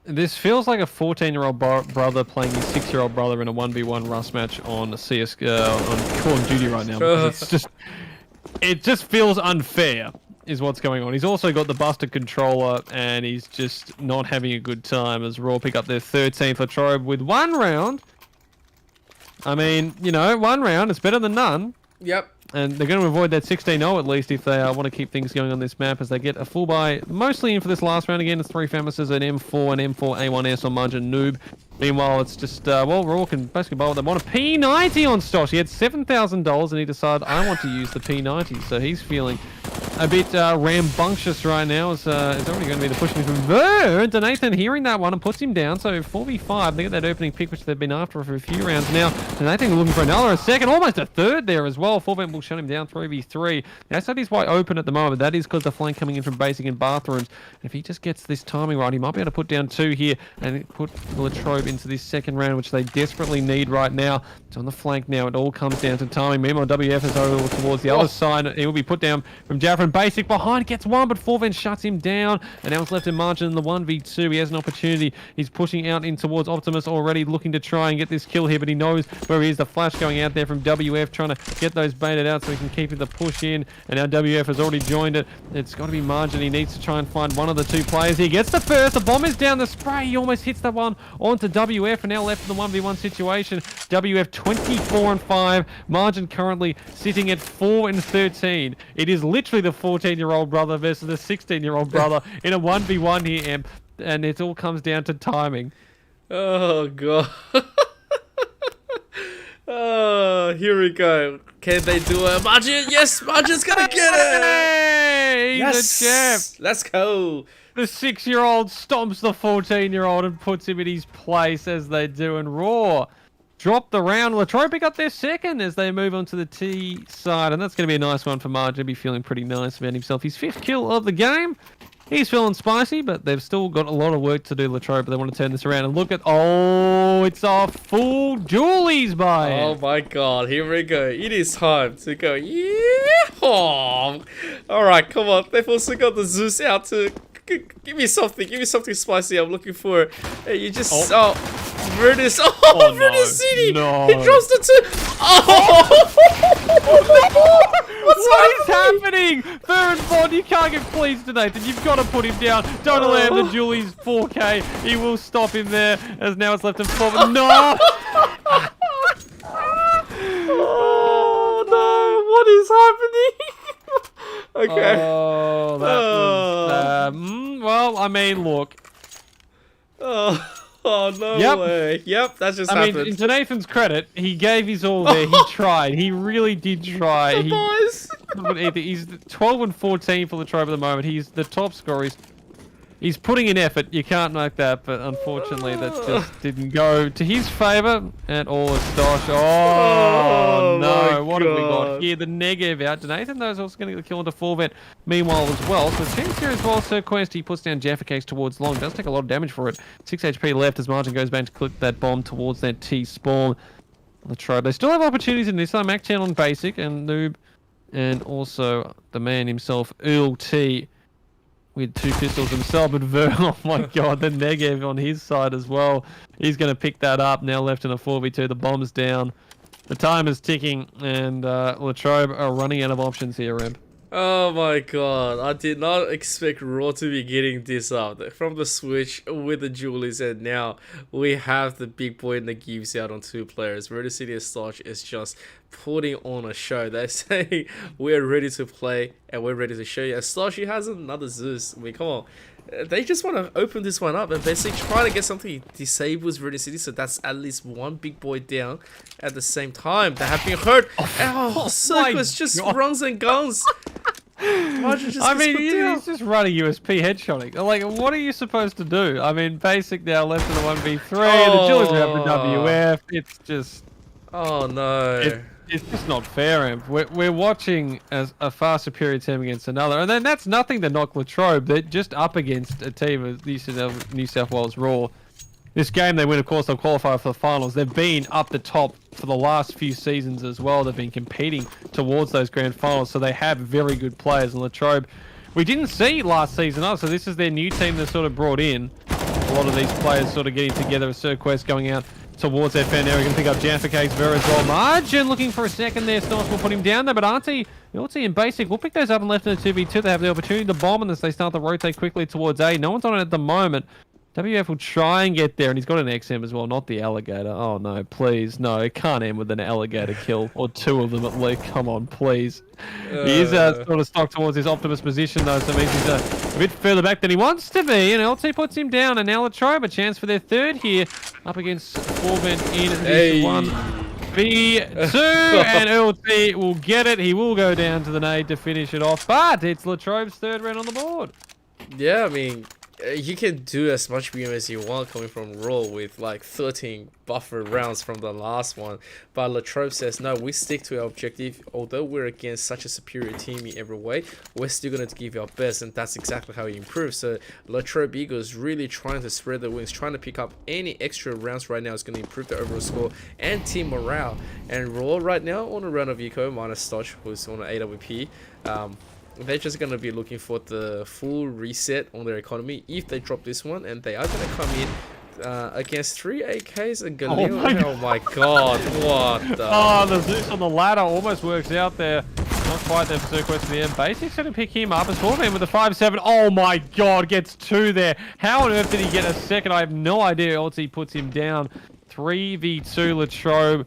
This feels like a 14-year-old brother playing his 6-year-old brother in a 1v1 Rust match on CS on Call of Duty right now. Because it just feels unfair, is what's going on. He's also got the busted controller, and he's just not having a good time as Raw pick up their 13th Latrobe with 1 round. I mean, you know, 1 round is better than none. Yep. And they're going to avoid that 16-0 at least if they want to keep things going on this map, as they get a full buy mostly in for this last round. Again, it's 3 Famouses, an M4 and M4 A1S on Margin Noob. Meanwhile, it's just, well, Raw can basically buy what they want. A P90 on Stosh. He had $7,000 and he decided, I want to use the P90. So he's feeling a bit rambunctious right now. It's already going to be the pushing from Vern to Nathan, hearing that one and puts him down. So 4v5, they get that opening pick, which they've been after for a few rounds now. And Nathan looking for another, a second, almost a third there as well. 4v will shut him down, 3v3. Now, SRD's wide open at the moment. That is because the flank coming in from basic and bathrooms. And if he just gets this timing right, he might be able to put down 2 here and put Latrobe into this second round, which they desperately need right now. It's on the flank now. It all comes down to timing. Meanwhile, WF is over towards the other side. He will be put down from Jaffa, and basic behind gets 1, but Forven shuts him down. And now it's left in Margin in the 1v2. He has an opportunity. He's pushing out in towards Optimus already, looking to try and get this kill here, but he knows where he is. The flash going out there from WF, trying to get those baited out so he can keep the push in. And now WF has already joined it. It's got to be Margin. He needs to try and find one of the 2 players. He gets the first. The bomb is down the spray. He almost hits that one onto WF, and now left in the 1v1 situation. WF 24-5. Margin currently sitting at 4-13. It is literally the 14-year-old brother versus the 16-year-old brother in a 1v1 here, Amp. And it all comes down to timing. Oh, God. Oh, here we go. Can they do it? Margin, yes, Margin's gonna get it. Hey, he's yes, a champ. Let's go. The 6-year-old stomps the 14-year-old and puts him in his place, as they do. And Raw drop the round. Latrobe pick up their second as they move on to the T side, and that's going to be a nice one for Margin. He'll be feeling pretty nice about himself. His 5th kill of the game. He's feeling spicy, but they've still got a lot of work to do, Latrobe, but they want to turn this around and look at... Oh, it's a full Julie's buy. Oh my god, here we go. It is time to go. Yeah! Alright, come on. They've also got the Zeus out to... Give me something spicy. I'm looking for... Hey, you just... Oh, Verdis. Oh, no, Verdis City! no. He drops the two... Oh! What is happening? Fur and Bond, you can't get pleased to Nathan. You've got to put him down. Don't allow him to Julie's 4K. He will stop him there, as now it's left him 4. No! Oh no, what is happening? Okay. Oh, that was... well, I mean, look. Oh, no way. Yep, that just happened. I mean, to Nathan's credit, he gave his all there. He tried. He really did try. He's 12 and 14 for Latrobe at the moment. He's the top scorer. He's putting in effort. You can't knock that, but unfortunately, that just didn't go to his favour at all. Stosh. Oh, no. What have we got here? The negative out to Nathan. Those also going to get the kill into full vent. Meanwhile, as well. So, team here as well. Sir Quest, he puts down Jaffa Case towards long. Does take a lot of damage for it. 6 HP left as Martin goes back to click that bomb towards that T spawn. Latrobe. They still have opportunities in this. Mac 10 on basic and noob. And also the man himself, Earl T. With 2 pistols himself, but oh my god, the negative on his side as well. He's going to pick that up, now left in a 4v2. The bomb's down. The time is ticking, and Latrobe are running out of options here, Ramp. Oh my god, I did not expect Raw to be getting this up. From the switch with the Julies, and now we have the big boy in the gives out on 2 players. Murder City and Stosh is just putting on a show. They're saying we're ready to play and we're ready to show you. And Stosh, he has another Zeus. I mean, come on. They just want to open this one up and basically try to get something disables Murder City, so that's at least one big boy down at the same time. They have been hurt. Oh, Circus just runs and guns. I mean, he's just running USP headshotting. Like, what are you supposed to do? I mean, basic now left in the 1v3. The Julies are up for WF. It's just... Oh, no. It's just not fair, Imp. We're watching as a far superior team against another. And then that's nothing to knock Latrobe. They're just up against a team of New South Wales Raw. This game they win, of course, they'll qualify for the finals. They've been up the top for the last few seasons as well. They've been competing towards those grand finals, so they have very good players. And Latrobe, we didn't see last season, so this is their new team they sort of brought in. A lot of these players sort of getting together. Sir Quest going out towards their fan area. Going to pick up Jaffa Case Ver as well. Margin looking for a second there. Snoss will put him down there, but Auntie and Basic will pick those up and left in the 2v2. They have the opportunity to bomb, and as they start to rotate quickly towards A. No one's on it at the moment. WF will try and get there, and he's got an XM as well, not the alligator. Oh no, please, no, it can't end with an alligator kill, or 2 of them at least. Come on, please. He is sort of stuck towards his Optimus position though, so it means he's a bit further back than he wants to be, and LT puts him down, and now Latrobe a chance for their 3rd here, up against Forvent in this 1v2, and LT will get it. He will go down to the nade to finish it off, but it's Latrobe's 3rd round on the board. Yeah, I mean, you can do as much BM as you want coming from Raw with like 13 buffer rounds from the last one. But Latrobe says, no, we stick to our objective. Although we're against such a superior team in every way, we're still going to give our best. And that's exactly how he improves. So Latrobe Eagles really trying to spread the wings, trying to pick up any extra rounds right now is going to improve the overall score and team morale. And Raw right now on a round of eco, minus Stosh, who's on an AWP. They're just going to be looking for the full reset on their economy if they drop this one, and they are going to come in against 3 AKs and Galil. Oh my god, what the... Oh, the Zeus on the ladder almost works out there. Not quite there for Sir Quest in the end. Basic's going to pick him up as Forman with a 5-7. Oh my god, gets 2 there. How on earth did he get a second? I have no idea. LT puts him down. 3v2 Latrobe.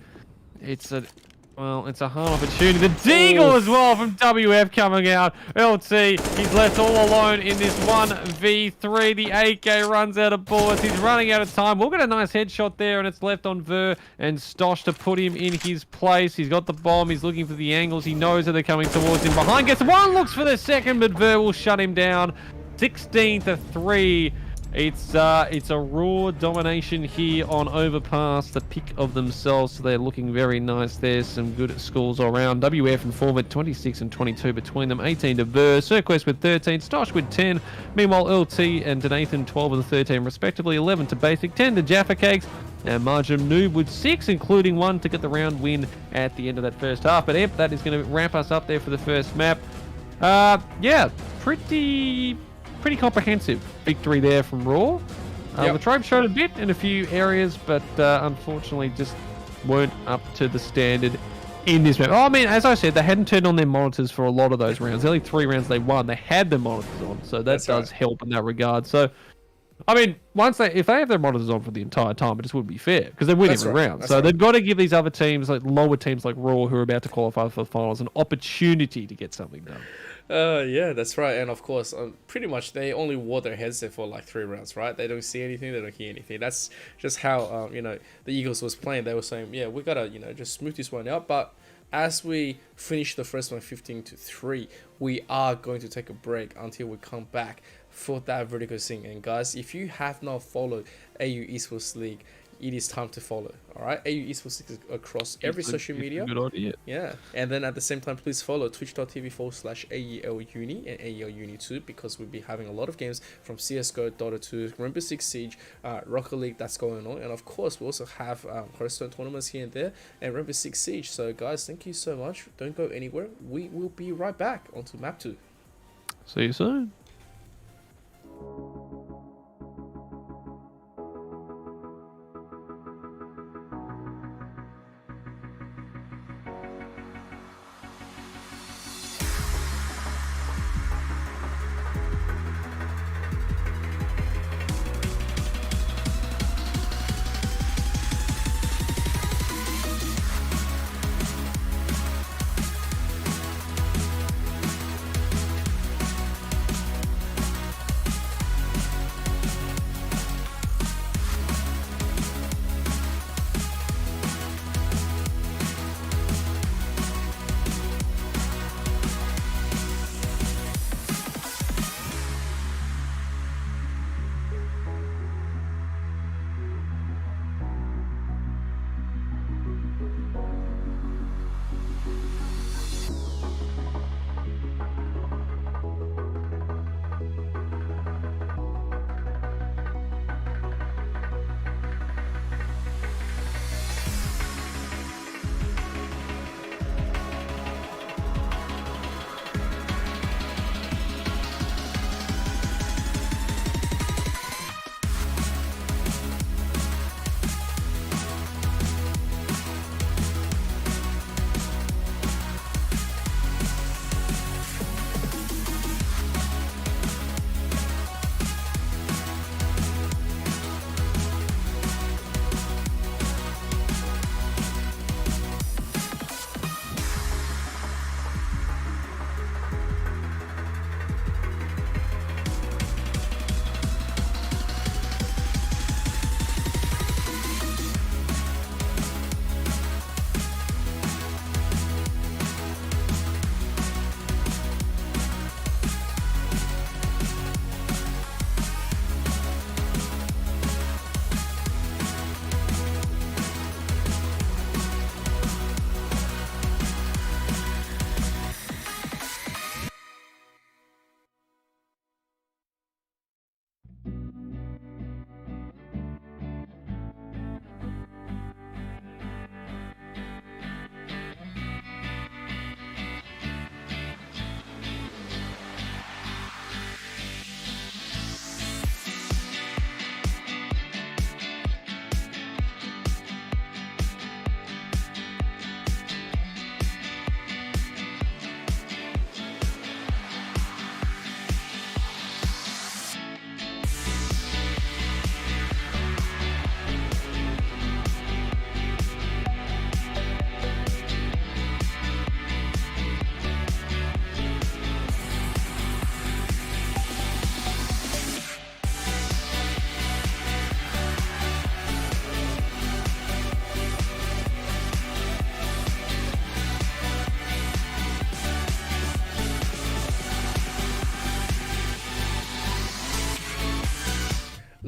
It's a hard opportunity. The Deagle as well from WF coming out. LT, he's left all alone in this 1v3. The AK runs out of bullets. He's running out of time. We'll get a nice headshot there, and it's left on Ver and Stosh to put him in his place. He's got the bomb. He's looking for the angles. He knows that they're coming towards him. Behind gets 1, looks for the second, but Ver will shut him down. 16-3. It's a raw domination here on Overpass, the pick of themselves, so they're looking very nice. There's some good scores all around. WF and Forward 26 and 22 between them, 18 to Ver, Cirquest with 13, Stosh with 10. Meanwhile, LT and Denathan 12 and 13 respectively, 11 to Basic, 10 to Jaffa Cakes, and Margin Noob with 6, including 1 to get the round win at the end of that first half. But Emp, that is going to wrap us up there for the first map. Yeah, pretty comprehensive victory there from Raw. The Trobe showed a bit in a few areas, but unfortunately just weren't up to the standard in this map. Oh, I mean, as I said, they hadn't turned on their monitors for a lot of those rounds. The only 3 rounds they won, they had their monitors on, so that does help in that regard. So, I mean, if they have their monitors on for the entire time, it just wouldn't be fair because they win every round. So they've got to give these other teams, like lower teams like Raw, who are about to qualify for the finals, an opportunity to get something done. Yeah, that's right. And of course, pretty much they only wore their headset for like 3 rounds, right? They don't see anything, they don't hear anything. That's just how, the Eagles was playing. They were saying, yeah, we gotta, just smooth this one out. But as we finish the first one 15-3, we are going to take a break until we come back for that vertical sync. And guys, if you have not followed AU Esports League, it is time to follow. All right, AU Esports League is across every social media. Good idea. Yeah, and then at the same time, please follow twitch.tv/AEL Uni and AEL Uni 2, because we'll be having a lot of games from CS:GO, Dota 2, Rainbow Six Siege, Rocket League that's going on, and of course we also have Hearthstone tournaments here and there, and Rainbow Six Siege. So guys, thank you so much. Don't go anywhere. We will be right back onto map 2. See you soon.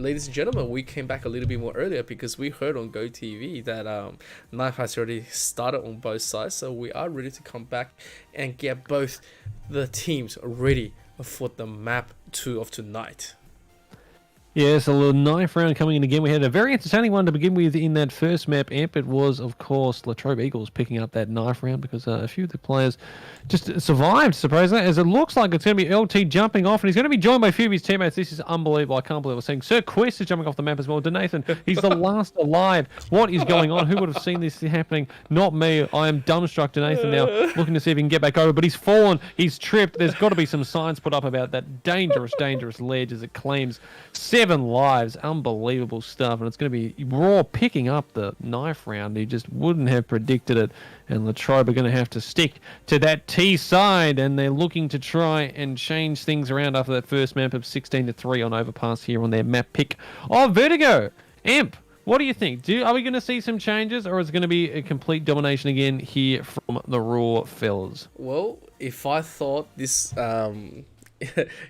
ladies and gentlemen, we came back a little bit more earlier because we heard on GoTV that knife has already started on both sides. So we are ready to come back and get both the teams ready for the map 2 of tonight. Yes, a little knife round coming in again. We had a very entertaining one to begin with in that first map, Amp. It was, of course, Latrobe Eagles picking up that knife round because a few of the players just survived, surprisingly, as it looks like it's going to be LT jumping off, and he's going to be joined by a few of his teammates. This is unbelievable. I can't believe we're seeing Sir Quest is jumping off the map as well. Denathan, he's the last alive. What is going on? Who would have seen this happening? Not me. I am dumbstruck, Denathan, now, looking to see if he can get back over, but he's fallen. He's tripped. There's got to be some signs put up about that dangerous ledge as it claims 7 lives. Unbelievable stuff. And it's going to be Raw picking up the knife round. He just wouldn't have predicted it. And Latrobe are going to have to stick to that T side. And they're looking to try and change things around after that first map of 16-3 on Overpass here on their map pick of Vertigo. Amp, what do you think? Are we going to see some changes, or is it going to be a complete domination again here from the Raw fellas? Well, if I thought this...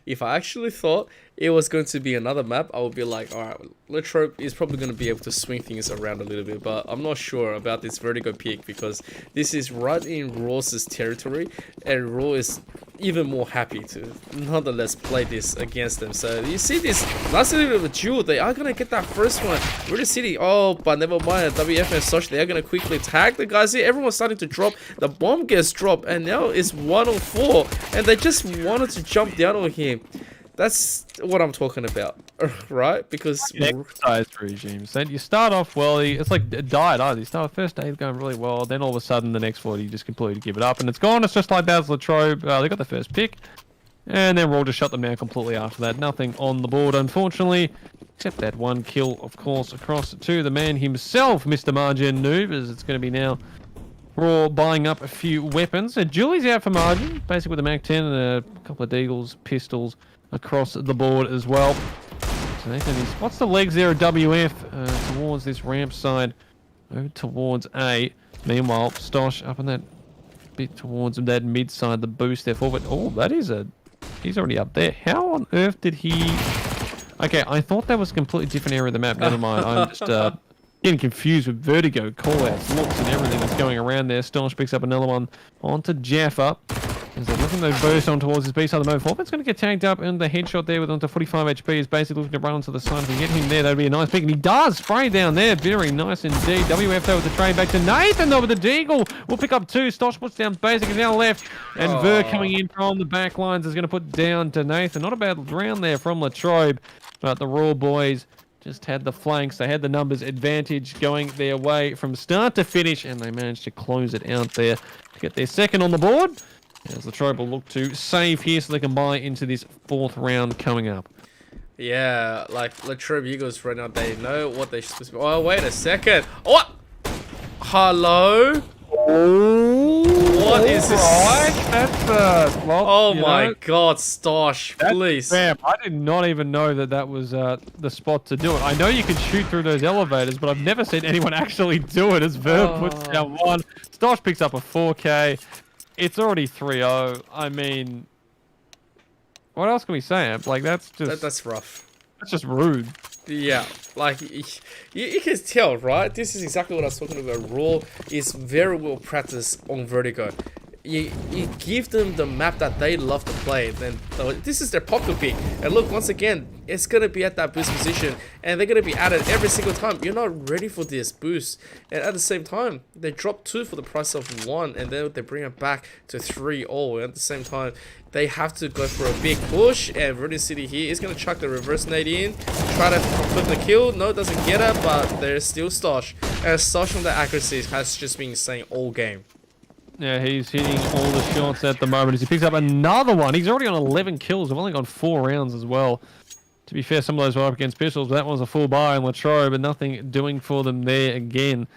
if I actually thought it was going to be another map, I would be like, alright, Latrobe is probably going to be able to swing things around a little bit, but I'm not sure about this Vertigo pick because this is right in Raw's territory, and Raw is even more happy to nonetheless play this against them. So you see this last little bit of a duel, they are going to get that first one. Really City, oh, but never mind, WF and such, they are going to quickly tag the guys here. Everyone's starting to drop, the bomb gets dropped, and now it's 1 on 4, and they just wanted to jump down on him. That's what I'm talking about, right? Because exercise regime. So you start off well. It's like a diet either. You start first day going really well, then all of a sudden the next 40 you just completely give it up, and it's gone. It's just like that. Latrobe. They got the first pick, and then Raw just shut them down completely after that. Nothing on the board, unfortunately, except that one kill, of course, across to the man himself, Mr. Margin Noob, as it's going to be now Raw buying up a few weapons. Julie's out for Margin, basically with a Mac 10 and a couple of Deagles, pistols across the board as well. So Nathan is, what's the legs there at WF towards this ramp side, over towards A. Meanwhile, Stosh up on that bit towards that mid side, the boost there forward. Oh, that is he's already up there. How on earth did he... Okay, I thought that was a completely different area of the map. Never mind. I'm just getting confused with Vertigo, callouts, looks and everything that's going around there. Stosh picks up another one onto Jaffa. As they're looking to burst on towards his B side of the move. Forfeit's going to get tagged up, and the headshot there with onto 45 HP is basically looking to run onto the side. If we get him there, that'd be a nice pick. And he does spray down there. Very nice indeed. WF though with the trade back to Nathan though with the Deagle. We'll pick up 2. Stosh puts down basic and now left. And Ver coming in from the back lines is going to put down to Nathan. Not a bad round there from Latrobe. But the Raw boys just had the flanks. They had the numbers advantage going their way from start to finish. And they managed to close it out there to get their second on the board. As Latrobe will look to save here so they can buy into this 4th round coming up. Yeah, like Latrobe Eagles right now, they know what they're supposed to be. Oh, wait a second. What? Hello? What is this? That's oh my god, Stosh, please. Bam. I did not even know that was the spot to do it. I know you can shoot through those elevators, but I've never seen anyone actually do it as Verb puts down 1. Stosh picks up a 4K. It's already 3-0. I mean, what else can we say? Like, that's just... That's rough. That's just rude. Yeah, like, you can tell, right? This is exactly what I was talking about. Raw is very well practiced on Vertigo. You give them the map that they love to play, then this is their popular pick. And look, once again, it's going to be at that boost position, and they're going to be added every single time. You're not ready for this boost. And at the same time, they drop 2 for the price of 1, and then they bring it back to 3 all. And at the same time, they have to go for a big push, and Verdi City here is going to chuck the reverse nade in, try to complete the kill. No, it doesn't get it, but there's still Stosh. And Stosh on the accuracy has just been insane all game. Yeah, he's hitting all the shots at the moment as he picks up another one. He's already on 11 kills. I've only gone 4 rounds as well. To be fair, some of those were up against pistols, but that one was a full buy on Latrobe, but nothing doing for them there again.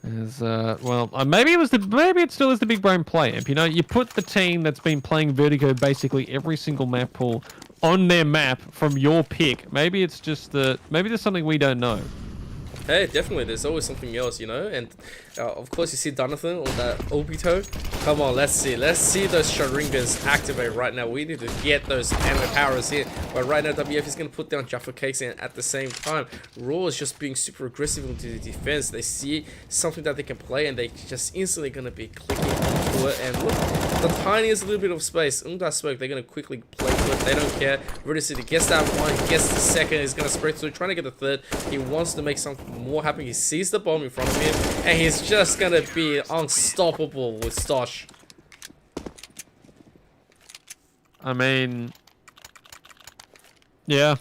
As well, maybe it still is the big brain play, Imp. You know, you put the team that's been playing Vertigo basically every single map pool on their map from your pick. Maybe it's just maybe there's something we don't know. Hey, definitely. There's always something else, you know. And of course, you see Jonathan on that Obito. Come on, let's see. Let's see those Sharingas activate right now. We need to get those anime powers here. But right now, WF is going to put down Jaffa Cakes, and at the same time, Raw is just being super aggressive into the defense. They see something that they can play, and they just instantly going to be clicking into it. And look, the tiniest little bit of space. That smoke, they're going to quickly play to it. They don't care. Rudy City gets that one, gets the second. He's going to spread through, trying to get the third. He wants to make something more happen. He sees the bomb in front of him, and he's just gonna be unstoppable with Stosh. I mean, yeah.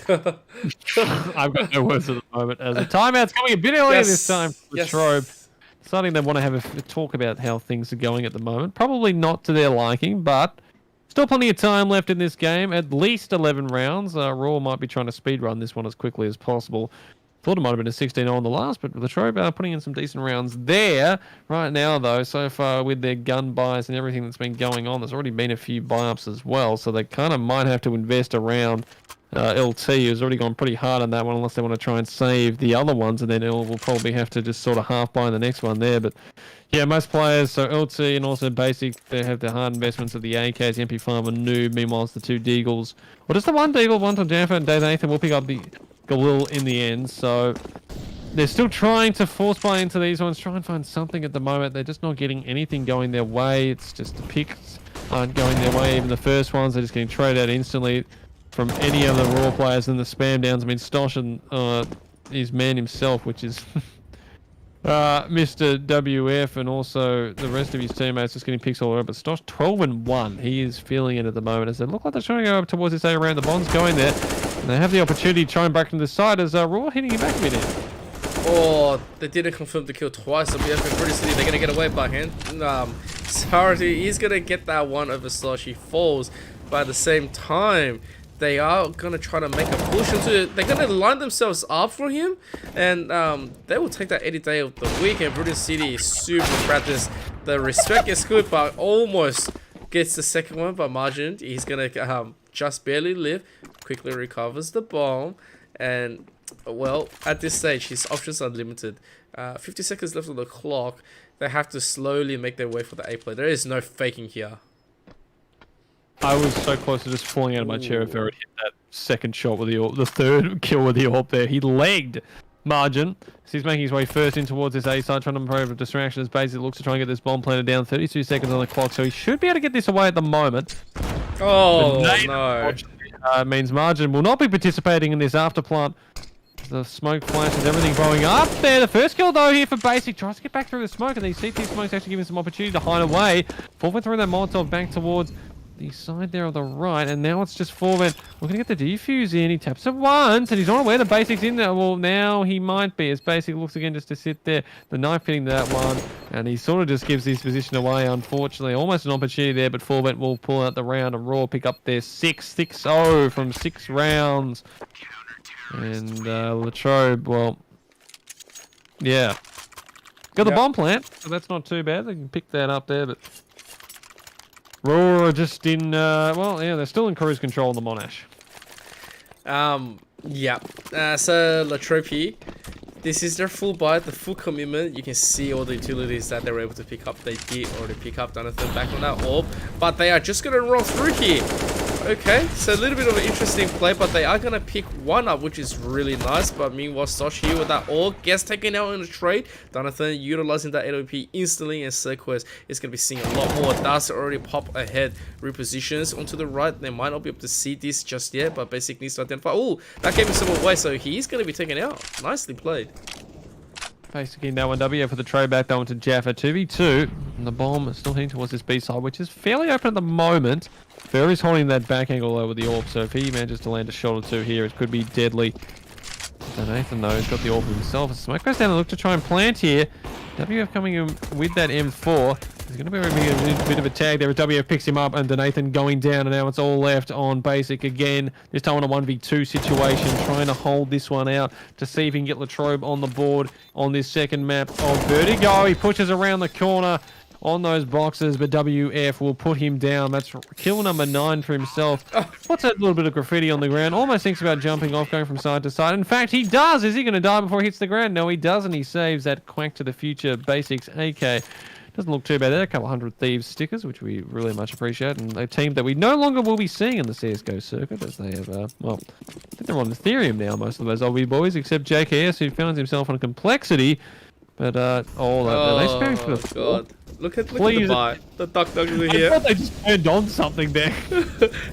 I've got no words at the moment. As a timeout's coming a bit earlier this time for Trobe. Deciding they want to have a talk about how things are going at the moment. Probably not to their liking, but still plenty of time left in this game. At least 11 rounds. Raw might be trying to speedrun this one as quickly as possible. Thought it might have been a 16-0 on the last, but the Trobe are putting in some decent rounds there. Right now, though, so far with their gun buys and everything that's been going on, there's already been a few buy-ups as well, so they kind of might have to invest around LT, who's already gone pretty hard on that one, unless they want to try and save the other ones, and then will probably have to just sort of half-buy the next one there. But yeah, most players, so LT and also Basic, they have their hard investments of the AKs, the MP5 and Noob, meanwhile it's the two Deagles. Well, just the one Deagle, one to Jaffa, and Nathan will pick up the Galil in the end, so they're still trying to force buy into these ones, try and find something at the moment. They're just not getting anything going their way. It's just the picks aren't going their way. Even the first ones, they're just getting traded out instantly from any of the Raw players. And the spam downs, I mean, Stosh and his man himself, which is Mr. WF, and also the rest of his teammates just getting picks all over. But Stosh 12-1. He is feeling it at the moment as they look like they're trying to go up towards this A round. The Bond's going there. And they have the opportunity to try and back from the side as Raw hitting him back a bit in. Oh, they didn't confirm the kill twice. So BF and Pretty City, they're going to get away by hand. Sorry, he's going to get that one over Slosh. He falls. But at the same time, they are going to try to make a push into it. They're going to line themselves up for him. And they will take that any day of the week. And Pretty City is super practiced. The respect is good, but almost gets the second one by margin. He's going to just barely live. Quickly recovers the bomb, and well, at this stage his options are limited. 50 seconds left on the clock. They have to slowly make their way for the A play. There is no faking here. I was so close to just falling out of my chair if I had hit that second shot with the AWP, the third kill with the AWP there. He legged margin. So he's making his way first in towards this A side, trying to improve a distraction as Basic looks to try and get this bomb planted down. 32 seconds on the clock, so he should be able to get this away at the moment. Oh no. Means margin will not be participating in this after plant. The smoke flashes, everything blowing up there. The first kill though here for Basic. Tries to get back through the smoke, and these CT smokes actually give him some opportunity to hide away. Forward through that Molotov back towards the side there on the right, and now it's just forward. We're going to get the defuse in. He taps it once, and he's not aware the Basic's in there. Well, now he might be, as Basic looks again just to sit there. The knife hitting that one, and he sort of just gives his position away, unfortunately. Almost an opportunity there, but Forward will pull out the round, and Raw pick up their 6-6-0 from 6 rounds. And Latrobe, well, yeah. Got the bomb plant, so that's not too bad. They can pick that up there, but Raw are just in, well, yeah, they're still in cruise control on the Monash. Yeah. So Latrobe here, this is their full buy, the full commitment. You can see all the utilities that they were able to pick up. They did already pick up Jonathan back on that orb, but they are just going to roll through here. Okay, so a little bit of an interesting play, but they are going to pick one up, which is really nice. But meanwhile, Stosh here with that orb gets taken out in a trade. Jonathan utilizing that AWP instantly, and Cirquest is going to be seeing a lot more. That's already pop ahead. Repositions onto the right. They might not be able to see this just yet, but Basic needs to identify. Oh, that gave him some away, so he's going to be taken out. Nicely played. Basically, that one W for the trade back, that one to Jaffa. 2v2, and the bomb is still heading towards this B side, which is fairly open at the moment. Fair is holding that back angle over the AWP, so if he manages to land a shot or two here, it could be deadly. So Nathan, though, has got the AWP himself. Smoke goes down and look to try and plant here. WF coming in with that M4. There's going to be a bit of a tag there as WF picks him up, and Nathan going down, and now it's all left on Basic again. This time on a 1v2 situation, trying to hold this one out to see if he can get Latrobe on the board on this second map of Vertigo. He pushes around the corner. on those boxes, but WF will put him down. That's kill number 9 for himself. What's that little bit of graffiti on the ground? Almost thinks about jumping off, going from side to side. In fact, he does. Is he going to die before he hits the ground? No, he doesn't. He saves that Quack to the Future Basics AK. Doesn't look too bad there. A couple 100 Thieves stickers, which we really much appreciate. And a team that we no longer will be seeing in the CSGO circuit, as they have, well, I think they're on Ethereum now, most of those Aussie boys, except JKS, who finds himself on Complexity. But, they sparing for the God. Look at the bar. The duck over here. I thought they just turned on something there.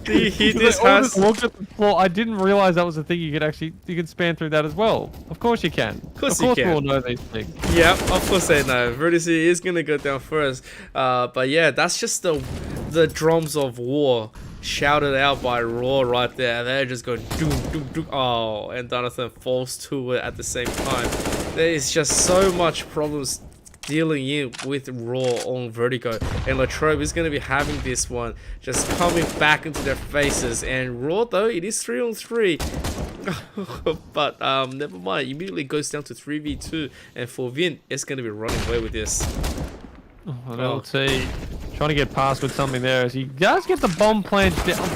He just has... looked at the floor. I didn't realize that was a thing you could span through that as well. Of course you can. Of course you can. We all know these things. Yeah, of course they know. Vertice is gonna go down first. But yeah, that's just the drums of war shouted out by Raw right there. They're just going doom doom doom. Oh, and Jonathan falls to it at the same time. There is just so much problems dealing in with Raw on Vertigo, and Trobe is going to be having this one just coming back into their faces. And Raw, though, it is 3-on-3, but never mind, it immediately goes down to 3v2, and for Vin, it's going to be running away with this. And LT trying to get past with something there as he does get the bomb plant down.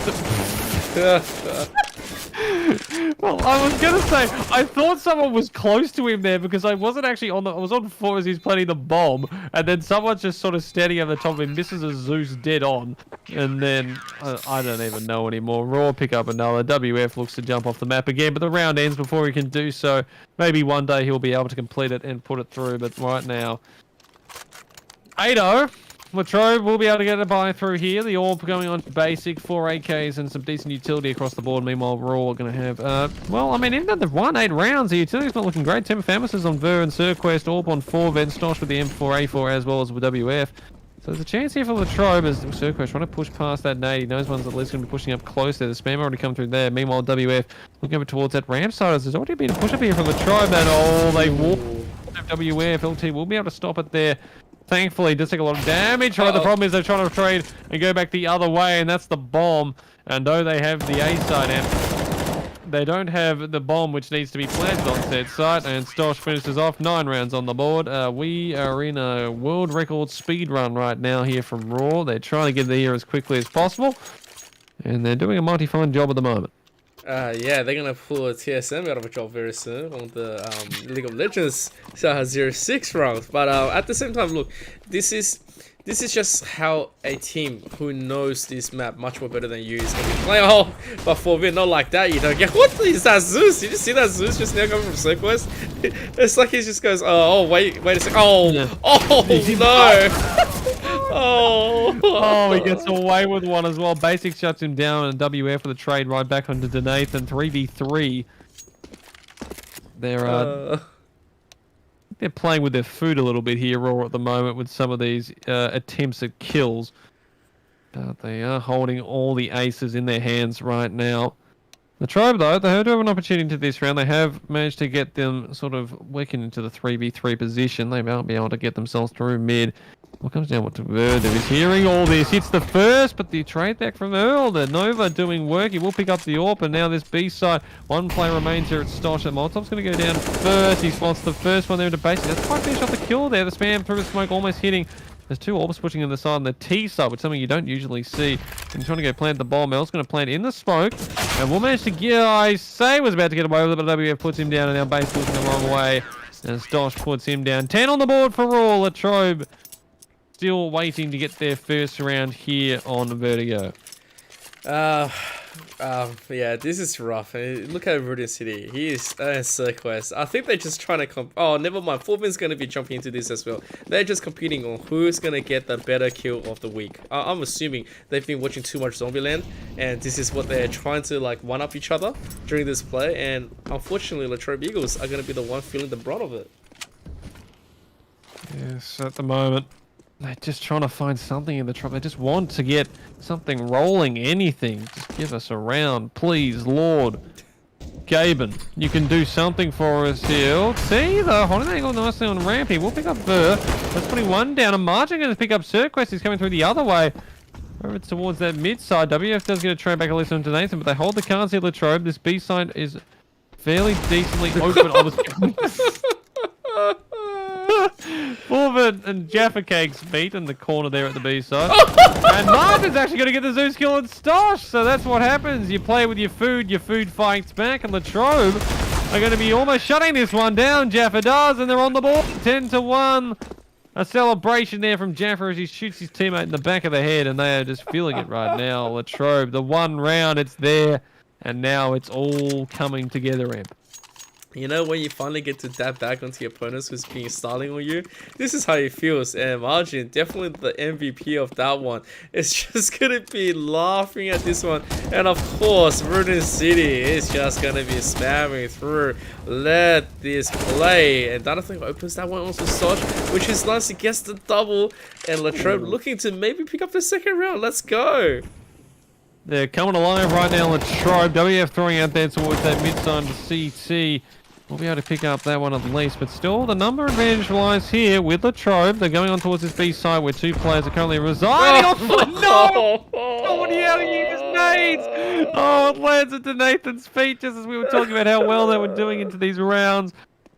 Well, I was gonna say, I thought someone was close to him there because I wasn't actually I was on 4 as he's planting the bomb, and then someone's just sort of standing over the top of him, misses a Zeus dead on, and then I don't even know anymore. Raw pick up another. WF looks to jump off the map again, but the round ends before he can do so. Maybe one day he'll be able to complete it and put it through, but right now, 8-0. Trobe will be able to get a buy through here. The orb going on to basic, 4 AKs and some decent utility across the board. Meanwhile, Raw are going to have, well, I mean, even though they've won 8 rounds, the utility's not looking great. Tim Famis is on Ver and Surquest, Orb on 4, Ven Stosh with the M4A4 as well as with WF. So there's a chance here for Trobe as Surquest trying to push past that nade. He knows one's at least going to be pushing up close there. The spam already come through there. Meanwhile, WF looking over towards that ramp side. There's already been a push up here from Trobe. And they walk. WF, LT will be able to stop it there. Thankfully, it does take a lot of damage. Right, the problem is they're trying to trade and go back the other way, and that's the bomb. And though they have the A side, and they don't have the bomb, which needs to be planted on said site. And Stosh finishes off 9 rounds on the board. We are in a world record speed run right now here from Raw. They're trying to get there as quickly as possible, and they're doing a mighty fine job at the moment. Yeah, they're gonna pull a TSM out of a job very soon on the League of Legends 06 round. But at the same time, look, this is just how a team who knows this map much more better than you is gonna be playing. Oh, but for Vin, not like that. You don't get what is that Zeus? Did you see that Zeus just now coming from Surquest? It's like he just goes, oh wait a second. Oh, yeah. Oh no. Oh, he gets away with one as well. Basic shuts him down, and WF for the trade right back onto Denathan. 3v3. They're playing with their food a little bit here, Raw, at the moment with some of these attempts at kills. But they are holding all the aces in their hands right now. The Trobe, though, they do have an opportunity into this round. They have managed to get them sort of working into the 3v3 position. They won't be able to get themselves through mid. What comes down to Bird? He's hearing all this. Hits the first, but the trade back from Earl. The Nova doing work. He will pick up the AWP, and now this B side. One player remains here at Stosh. And Molotov's going to go down first. He spots the first one there into basic. That's quite a finish off the kill there. The spam through the smoke, almost hitting. There's 2 AWPs pushing in the side on the T side, which is something you don't usually see. And he's trying to go plant the bomb. Mel's going to plant in the smoke. And we'll manage to get, I say was about to get away with it, but WF puts him down, and now base looking the wrong way. And Stosh puts him down. 10 on the board for Raw. Latrobe still waiting to get their first round here on Vertigo. Yeah, this is rough. Look at Rudian City. He is Surquest. I think they're just trying to oh, never mind. Forvin's going to be jumping into this as well. They're just competing on who's going to get the better kill of the week. I'm assuming they've been watching too much Zombieland, and this is what they're trying to like one up each other during this play. And unfortunately, Latrobe Eagles are going to be the one feeling the brunt of it. Yes, at the moment. They're just trying to find something in the trouble. They just want to get something rolling, anything. Just give us a round, please, Lord. Gaben, you can do something for us here. See, the holding angle nicely on Rampy. We'll pick up Ver. That's putting one down. And Margin going to pick up Surquest. He's coming through the other way. Over towards that mid side. WF does get a trade back a listen to Nathan, but they hold the cards here, Latrobe. This B side is fairly decently open. Fulvin and Jaffa Cakes meet in the corner there at the B side. And Martin's actually going to get the Zeus kill and Stosh. So that's what happens. You play with your food fights back, and Latrobe are going to be almost shutting this one down. Jaffa does, and they're on the board. 10-1. A celebration there from Jaffa as he shoots his teammate in the back of the head, and they are just feeling it right now. Latrobe, the one round, it's there, and now it's all coming together, Imp. You know, when you finally get to dab back onto your opponents who's been styling on you, this is how it feels. And Margin, definitely the MVP of that one. It's just going to be laughing at this one. And of course, Verdun City is just going to be spamming through. Let this play. And that I think opens that one also Soch, which is nice. He gets the double. And Latrobe looking to maybe pick up the second round. Let's go. They're coming alive right now. Latrobe, WF throwing out there towards that mid-side CT. We'll be able to pick up that one at least, but still the number advantage lies here with Latrobe. They're going on towards this B side where two players are currently residing. No! Oh, how do you use nades? Oh, it lands into Nathan's feet just as we were talking about how well they were doing into these rounds.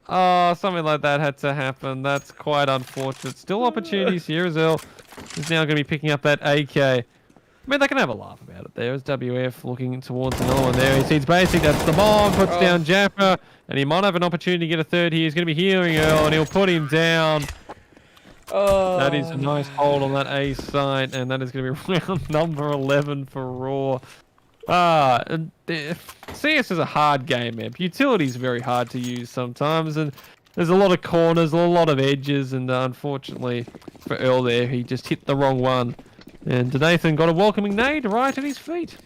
Oh, something like that had to happen. That's quite unfortunate. Still opportunities here as well. He's now going to be picking up that AK. I mean, they can have a laugh about it. There's WF looking towards another one there. He sees Basic, that's the bomb, puts down Jaffa, and he might have an opportunity to get a third here. He's going to be healing Earl, and he'll put him down. That is a nice hold on that A site, and that is going to be round number 11 for Raw. CS is a hard game, man. Utility is very hard to use sometimes, and there's a lot of corners, a lot of edges, and unfortunately for Earl there, he just hit the wrong one. And Nathan got a welcoming nade right at his feet.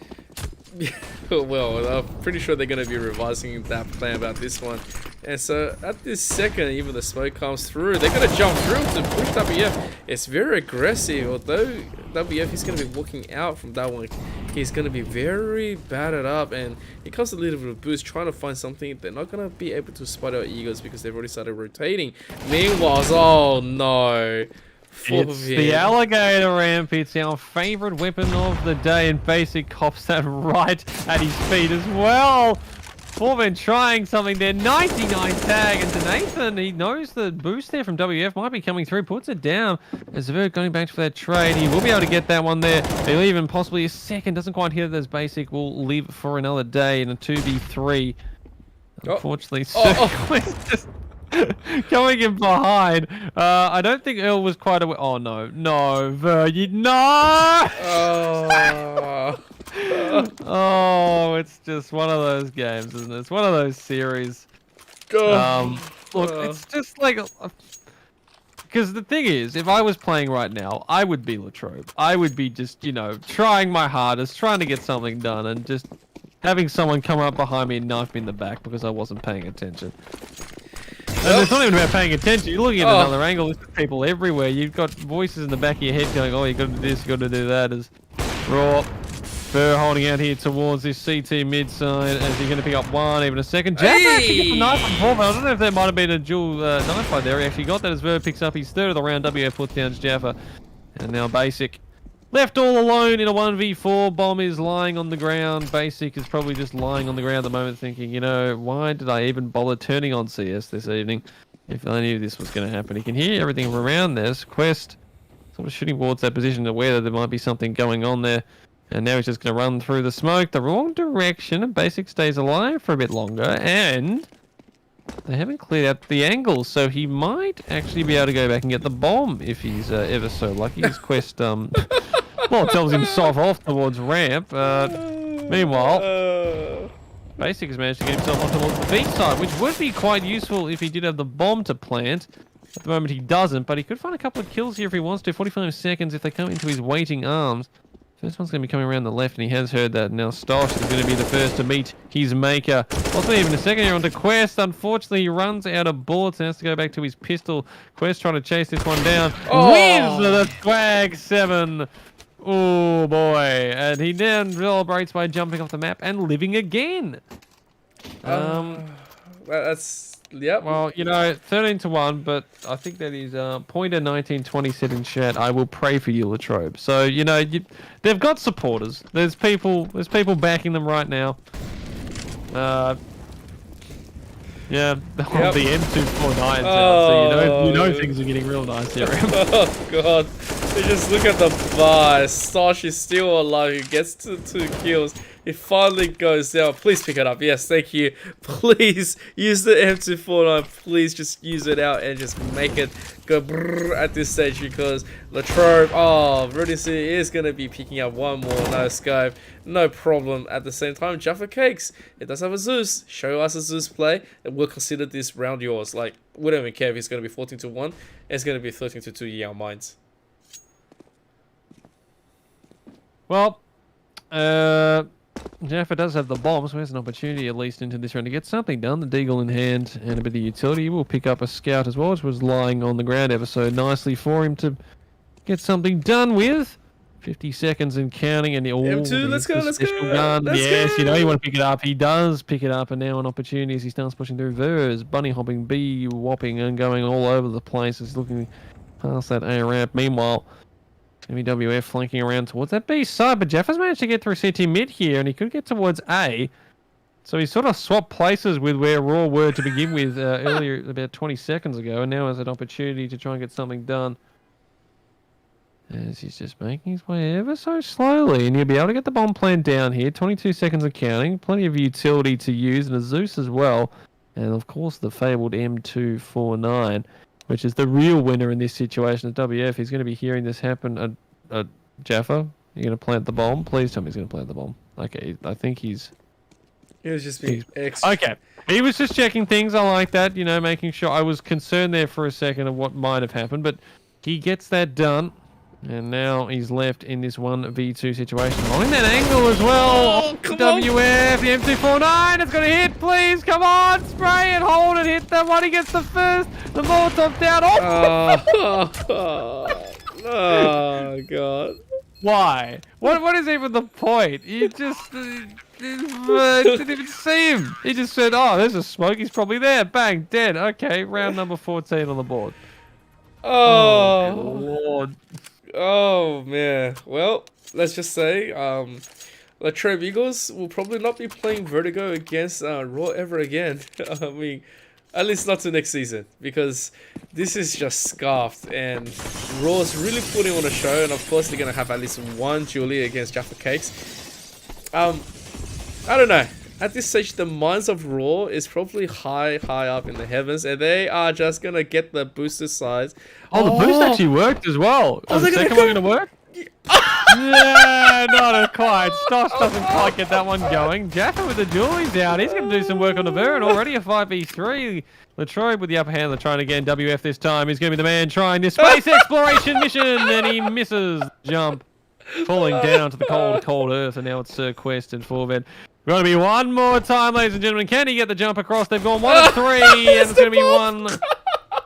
Well, I'm pretty sure they're going to be revising that plan about this one. And so at this second, even the smoke comes through, they're going to jump through to push WF. It's very aggressive, although WF is going to be walking out from that one. He's going to be very battered up, and he comes a little bit of boost trying to find something. They're not going to be able to spot our Eagles because they've already started rotating. Meanwhile, oh no. It's the alligator ramp. It's our favorite weapon of the day, and Basic cops that right at his feet as well. Foreman trying something there. 99 tag, and to Nathan, he knows the boost there from WF might be coming through. Puts it down. As Zavert going back for that trade, he will be able to get that one there. He'll even possibly a second. Doesn't quite hit it as Basic will live for another day in a 2v3. Unfortunately, just coming in behind. I don't think Earl was quite aware. Oh no, Virgin, no! Oh, it's just one of those games, isn't it? It's one of those series. Look, it's just like, because the thing is, if I was playing right now, I would be Latrobe. I would be just, trying my hardest, trying to get something done, and just having someone come up behind me and knife me in the back because I wasn't paying attention. And it's not even about paying attention. You're looking at another angle. There's people everywhere. You've got voices in the back of your head going, oh, you got to do this, you got to do that. As Raw, Burr holding out here towards this CT mid-side as he's going to pick up one, even a second. Jaffa actually gets the knife on Paul. I don't know if there might have been a dual knife fight there. He actually got that as Burr picks up his third of the round. WF puts down Jaffa. And now Basic. Left all alone in a 1v4. Bomb is lying on the ground. Basic is probably just lying on the ground at the moment thinking, why did I even bother turning on CS this evening if I knew this was going to happen? He can hear everything around this. Quest sort of shooting towards that position aware that there might be something going on there. And now he's just going to run through the smoke the wrong direction. And Basic stays alive for a bit longer. And they haven't cleared out the angle, so he might actually be able to go back and get the bomb if he's ever so lucky. His Quest, well, it tells him soft off towards ramp. Meanwhile, Basic has managed to get himself off towards the B side, which would be quite useful if he did have the bomb to plant. At the moment, he doesn't, but he could find a couple of kills here if he wants to. 45 seconds if they come into his waiting arms. First one's going to be coming around the left, and he has heard that. Now Stosh is going to be the first to meet his maker. Also, even a second here onto Quest. Unfortunately, he runs out of bullets and has to go back to his pistol. Quest trying to chase this one down. Wins the swag 7. Oh, boy. And he then celebrates by jumping off the map and living again. That's... Yep. Well, 13-1, but I think that is Pointer1920 said in chat, I will pray for you, Latrobe. So, they've got supporters. There's people backing them right now. Yeah, the Yep. M249 sound. So you know things are getting real nice here. Oh god. You just look at the bar. Stosh is still alive. He gets to 2 kills. It finally goes down. Please pick it up. Yes, thank you. Please use the M249. Please just use it out and just make it go brrr at this stage because Latrobe, Vertice is going to be picking up one more. No scope. No problem. At the same time, Jaffa Cakes, it does have a Zeus. Show us a Zeus play and we'll consider this round yours. Like, we don't even care if it's going to be 14-1. It's going to be 13-2 in our minds. Well, Jaffa does have the bomb, so he has an opportunity at least into this round to get something done. The Deagle in hand and a bit of utility. He will pick up a scout as well, which was lying on the ground ever so nicely for him to get something done with. 50 seconds and counting, and M2, let's go. Gun. Yes, you know you want to pick it up. He does pick it up, and now an opportunity as he starts pushing through. Vers, bunny hopping, bee whopping, and going all over the place. He's looking past that A ramp. Meanwhile, WF flanking around towards that B side, but Jeff has managed to get through CT mid here, and he could get towards A. So he sort of swapped places with where Raw were to begin with earlier, about 20 seconds ago, and now has an opportunity to try and get something done. As he's just making his way ever so slowly, and he'll be able to get the bomb plant down here. 22 seconds of counting, plenty of utility to use, and a Zeus as well. And of course the fabled M249, which is the real winner in this situation at WF. He's going to be hearing this happen at Jaffa. You're going to plant the bomb? Please tell me he's going to plant the bomb. Okay, I think he's... He was just being extra. Okay, he was just checking things. I like that, you know, making sure. I was concerned there for a second of what might have happened, but he gets that done. And now he's left in this 1v2 situation. Holding that angle as well. Oh, come WF, the M249, it's going to hit, please. Come on, spray it, hold it, hit that one. He gets the first. The Molotov down. Oh, God. Why? What is even the point? You just didn't even see him. He just said, oh, there's a smoke. He's probably there. Bang, dead. Okay, round number 14 on the board. Oh, Lord. Oh, man. Well, let's just say, the Trobe Eagles will probably not be playing Vertigo against Raw ever again. I mean, at least not to next season, because this is just scarfed, and Raw's really putting on a show, and of course they're going to have at least one Julie against Jaffa Cakes. I don't know. At this stage, the minds of Raw is probably high up in the heavens, and they are just going to get the booster size. Oh, the boost actually worked as well. Oh, Is the second one going to work? Yeah, not quite. Stosh doesn't quite get that one going. Jaffa with the Julie's out. He's going to do some work on the Vern. Already a 5v3. Latrobe with the upper hand. They're trying again. WF this time. He's going to be the man trying this space exploration mission, and he misses. Jump. Falling down to the cold earth, and now it's Sir Quest and Forvet. Going to be one more time, ladies and gentlemen. Can he get the jump across? They've gone 1 of 3, and it's going to be 1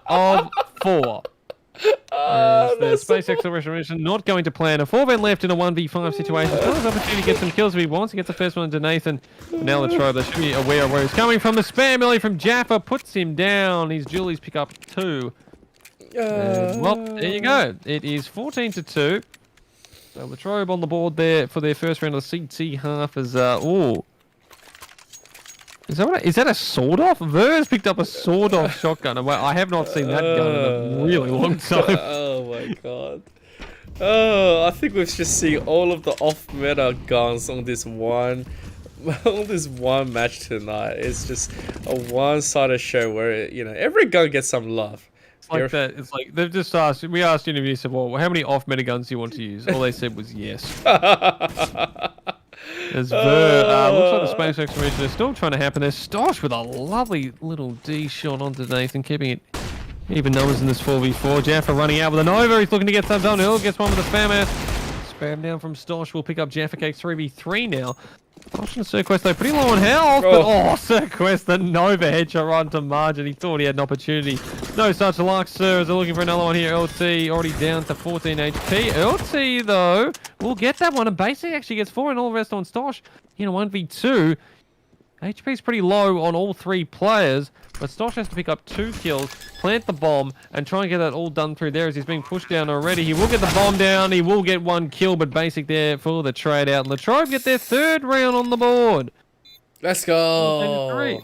of 4. The space exploration mission not going to plan. A 4-vent left in a 1v5 situation. Still has opportunity to get some kills if he wants. He gets the first one to Nathan. Now Latrobe, they should be aware of where he's coming from. The spam early from Jaffa puts him down. His Julie's pick up 2. Well, there you go. It is 14-2. So Latrobe on the board there for their first round of the CT half as ooh. Is that a sawed-off? Vers picked up a sawed-off shotgun. I have not seen that gun in a really long time. Oh my god. Oh, I think we've just seen all of the off-meta guns on this one match tonight. It's just a one-sided show where, you know, every gun gets some love. It's like that. It's like they've just asked. We asked interviews, said, "Well, how many off-meta guns do you want to use?" All they said was yes. As Ver, looks like the space exploration is still trying to happen. There's Stosh with a lovely little D shot onto Nathan, keeping it even numbers in this 4v4. Jaffa running out with a Nova. He's looking to get some done. Hill gets one with a spam ass. Spam down from Stosh. We'll pick up Jaffa Cake 3v3 now. Stosh and Sir Quest, though, pretty low on health. But, Sir Quest, the Nova headshot right to margin. He thought he had an opportunity. No such luck, sir, as they're looking for another one here. LT already down to 14 HP. LT, though, will get that one. And Basic actually gets 4 and all the rest on Stosh. You know, 1v2. HP is pretty low on all 3 players, but Stosh has to pick up 2 kills, plant the bomb, and try and get that all done through there as he's being pushed down already. He will get the bomb down, he will get 1 kill, but Basic there for the trade out. Latrobe get their 3rd round on the board. Let's go.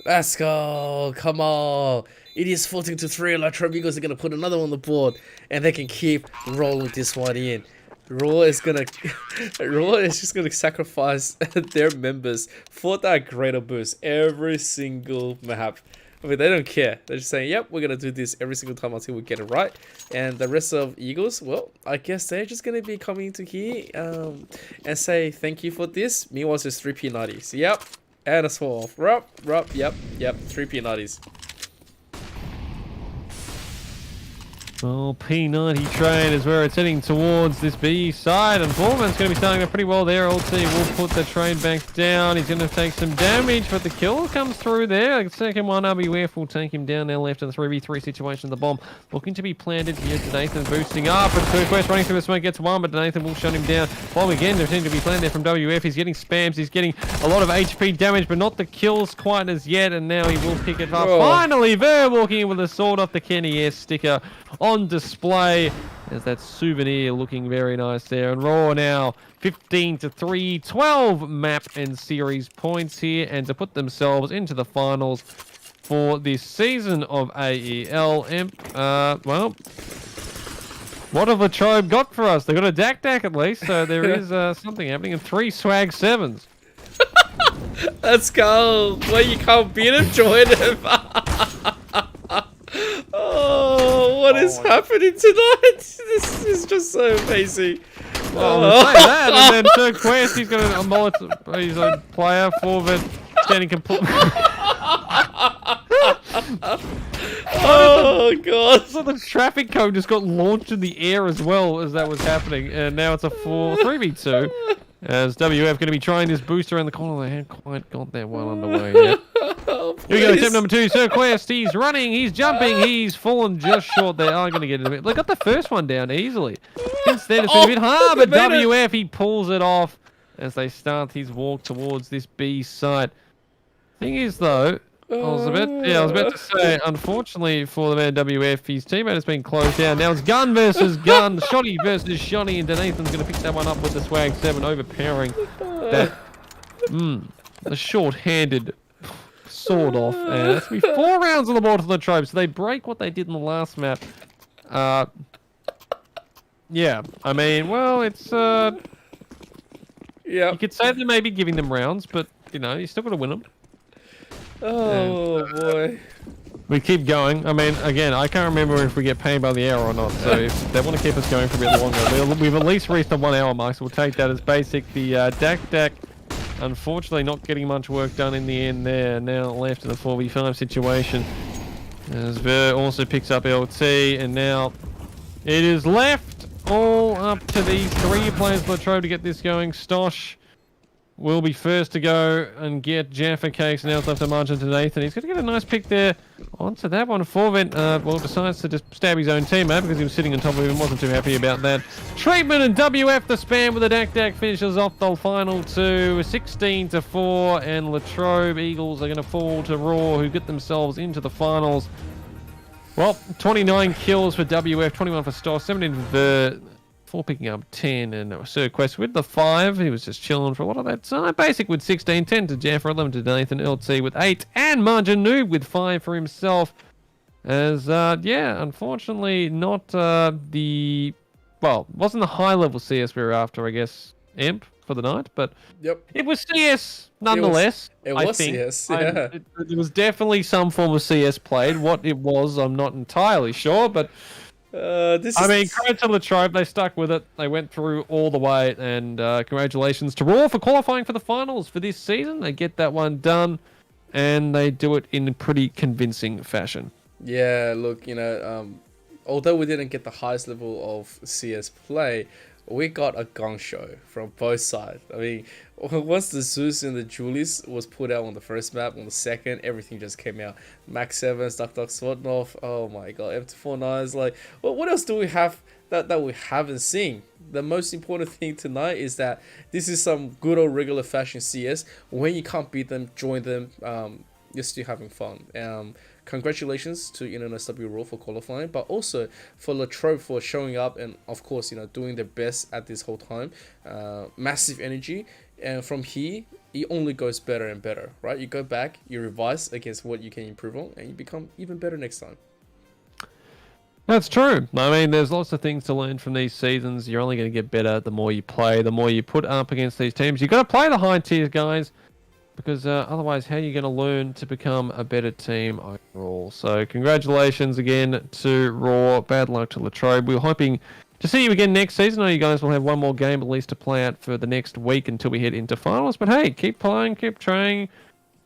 Let's go. Come on. It is 14-3. Trobe Eagles are going to put another one on the board. And they can keep rolling this one in. Raw is gonna Raw is just gonna sacrifice their members for that greater boost every single map. I mean, they don't care. They're just saying, yep, we're gonna do this every single time until we get it right. And the rest of Eagles, well, I guess they're just gonna be coming to here and say thank you for this. Meanwhile, it's just 3P90s. Yep. And a swore off. Yep, 3P90s. Well, P90 train is where it's heading towards this B side, and Foreman's going to be starting up pretty well there. LT will put the train back down. He's going to take some damage, but the kill comes through there. The second one, WF will take him down now left in the 3v3 situation. The bomb looking to be planted here to Nathan, boosting up, and Turquoise running through the smoke gets one, but Nathan will shut him down. Bomb again, there seems to be planted there from WF. He's getting spams, he's getting a lot of HP damage, but not the kills quite as yet, and now he will pick it up. Whoa. Finally, Ver walking in with a sword off the Kenny S sticker on display. There's that souvenir looking very nice there. And Raw now 15-3, 12 map and series points here, and to put themselves into the finals for this season of AEL. Well, what have the Trobe got for us? They got a Dak at least, so there is something happening, and 3 swag 7s. Let's go. Well, you can't beat him, join him. Oh, what is happening tonight? This is just so amazing. Well, say that, and then Turquoise, he's got a mullet, he's a player forward, standing complete. Oh, God. So the traffic cone just got launched in the air as well as that was happening, and now it's a 3v2. As WF going to be trying this boost around the corner. They haven't quite got that one underway yet. Oh, here we go, tip number 2, Sir Quest. He's running, he's jumping, he's fallen just short. They are going to get it a bit. They got the first one down easily. Instead, it's been a bit hard, but WF, he pulls it off as they start his walk towards this B site. Thing is, though, I was about to say, unfortunately for the man WF, his teammate has been closed down. Now it's gun versus gun, Shotty versus Shotty, and Nathan's going to pick that one up with the swag 7, overpowering that, the short-handed sword off. And that's going to be 4 rounds on the board for the Trobe, so they break what they did in the last map. Yeah, I mean, well, it's, yeah. You could say they're maybe giving them rounds, but, you know, you still got to win them. Oh, boy. We keep going. I mean, again, I can't remember if we get paid by the hour or not. So if they want to keep us going for a bit longer, we've at least reached the 1 hour mark. So we'll take that as basic. The Dak, unfortunately, not getting much work done in the end there. Now left in a 4v5 situation. As Ver also picks up LT, and now it is left all up to these 3 players for the Trobe to get this going. Stosh will be first to go and get Jaffa Cakes. Now it's left a margin to Nathan. He's going to get a nice pick there onto that one. Forvent, well, decides to just stab his own teammate because he was sitting on top of him. Wasn't too happy about that. Treatment and WF the spam with a Dak finishes off the final 2, 16-4, and Latrobe Eagles are going to fall to Raw, who get themselves into the finals. Well, 29 kills for WF, 21 for Stoss, 17 for the 4 picking up 10, and Sir Quest with the 5. He was just chilling for a lot of that time. Basic with 16, 10 to Jaffa, 11 to Nathan, LT with 8, and Margin Noob with 5 for himself. As, yeah, unfortunately not the, well, wasn't the high-level CS we were after, I guess, Imp for the night, but Yep. it was CS nonetheless. It I was think. CS, yeah. It was definitely some form of CS played. What it was, I'm not entirely sure, but I mean, credit to Latrobe, they stuck with it. They went through all the way, and congratulations to Raw for qualifying for the finals for this season. They get that one done, and they do it in a pretty convincing fashion. Yeah, look, you know, although we didn't get the highest level of CS play, we got a gong show from both sides. I mean, once the Zeus and the Julius was put out on the first map, on the second, everything just came out. Max 7s, Duck Swordnoff, oh my god, M249s, like, well, what else do we have that we haven't seen? The most important thing tonight is that this is some good old regular fashion CS. When you can't beat them, join them, you're still having fun. Congratulations to UNSW Raw for qualifying, but also for Latrobe for showing up and, of course, you know, doing their best at this whole time. Massive energy, and from here, it only goes better and better, right? You go back, you revise against what you can improve on, and you become even better next time. That's true. I mean, there's lots of things to learn from these seasons. You're only going to get better the more you play, the more you put up against these teams. You've got to play the high tiers, guys, because otherwise, how are you going to learn to become a better team overall? So, congratulations again to Raw. Bad luck to Latrobe. We're hoping to see you again next season. I know you guys will have one more game at least to play out for the next week until we head into finals. But hey, keep playing, keep training.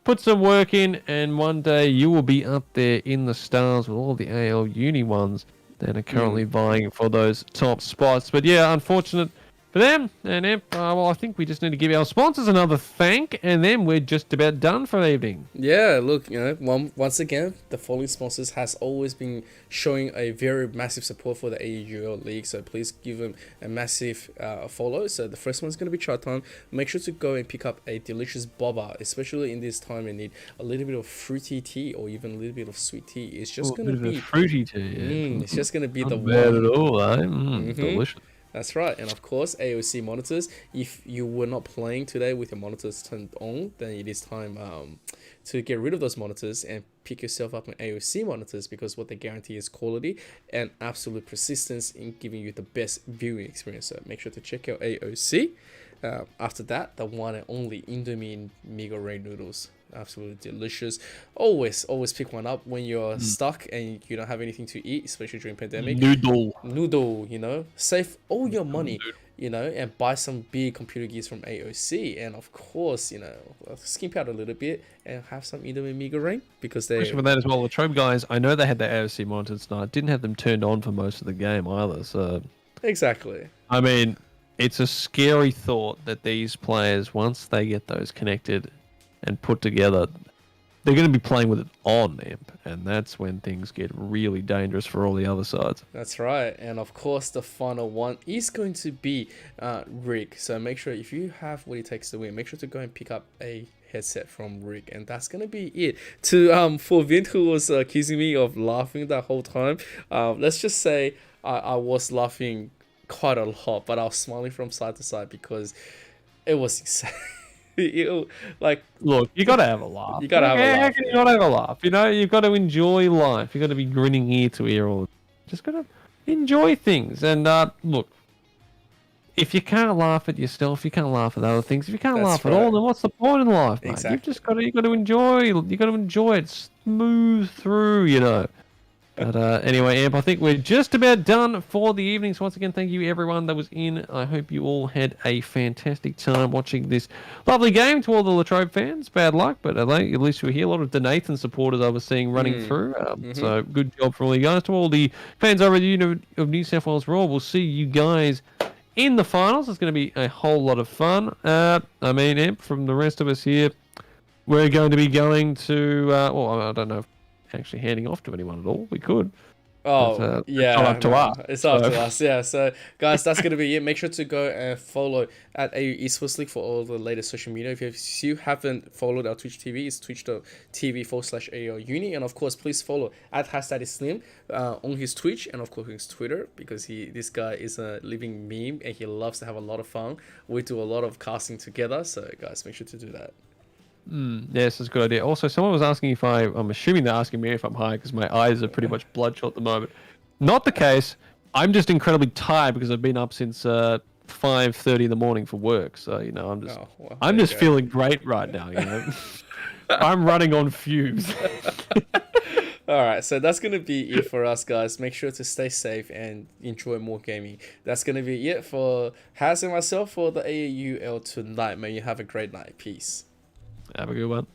Put some work in, and one day you will be up there in the stars with all the AEL Uni ones that are currently vying for those top spots. But yeah, unfortunate for them. And well, I think we just need to give our sponsors another thank, and then we're just about done for the evening. Yeah, look, once again, the following sponsors has always been showing a very massive support for the AEL League, so please give them a massive follow. So the first one is going to be Chatime. Make sure to go and pick up a delicious boba, especially in this time you need a little bit of fruity tea or even a little bit of sweet tea. It's just going to be fruity tea. it's just going to be Not the bad one. at all, eh? Delicious. That's right, and of course, AOC monitors. If you were not playing today with your monitors turned on, then it is time to get rid of those monitors and pick yourself up on AOC monitors, because what they guarantee is quality and absolute persistence in giving you the best viewing experience. So make sure to check out AOC. After that, the one and only Indomie Mega Rain noodles. Absolutely delicious. Always pick one up when you're stuck and you don't have anything to eat, especially during pandemic. Noodle, save all your money, and buy some big computer gears from AOC, and of course, skimp out a little bit and have some Indomie Mega Rain, because they. Especially with that as well, the Trobe guys. I know they had the AOC monitors tonight. Didn't have them turned on for most of the game either. So exactly. I mean, it's a scary thought that these players, once they get those connected and put together, they're going to be playing with it on AMP, and that's when things get really dangerous for all the other sides. That's right, and of course the final one is going to be Rick. So make sure, if you have what it takes to win, make sure to go and pick up a headset from Rick, and that's gonna be it. For Vint, who was accusing me of laughing that whole time, let's just say I was laughing quite a lot, but I was smiling from side to side because it was insane. Look, you gotta have a laugh. You gotta have a laugh. How can you not have a laugh? You've got to enjoy life. You've got to be grinning ear to ear all. Just gotta enjoy things. And look, if you can't laugh at yourself, you can't laugh at other things. If you can't laugh at all, then what's the point in life, mate? Exactly. You got to enjoy it. Smooth through, But anyway, Amp, I think we're just about done for the evening. So once again, thank you everyone that was in. I hope you all had a fantastic time watching this lovely game. To all the Latrobe fans, bad luck, but at least you were here. A lot of Nathan supporters I was seeing running through. So good job for all you guys. To all the fans over at the Uni of New South Wales Raw, we'll see you guys in the finals. It's going to be a whole lot of fun. Amp, from the rest of us here, we're going to be going to, I don't know if actually handing off to anyone at all. We could. Yeah, it's up to us. It's up to us. Yeah. So guys, that's gonna be it. Make sure to go and follow at AU Esports League for all the latest social media. If you haven't followed our Twitch TV, it's twitch.tv/AEL Uni, and of course, please follow at HazDaddySlim on his Twitch and of course his Twitter, because this guy is a living meme and he loves to have a lot of fun. We do a lot of casting together, so guys, make sure to do that. Yes, that's a good idea. Also, someone was asking if I'm assuming they're asking me if I'm high because my eyes are pretty much bloodshot at the moment. Not the case. I'm just incredibly tired because I've been up since 5:30 in the morning for work. So, I'm just feeling great right now, I'm running on fumes. Alright, so that's going to be it for us, guys. Make sure to stay safe and enjoy more gaming. That's going to be it for Haz and myself for the AEL tonight. May you have a great night. Peace. Have a good one.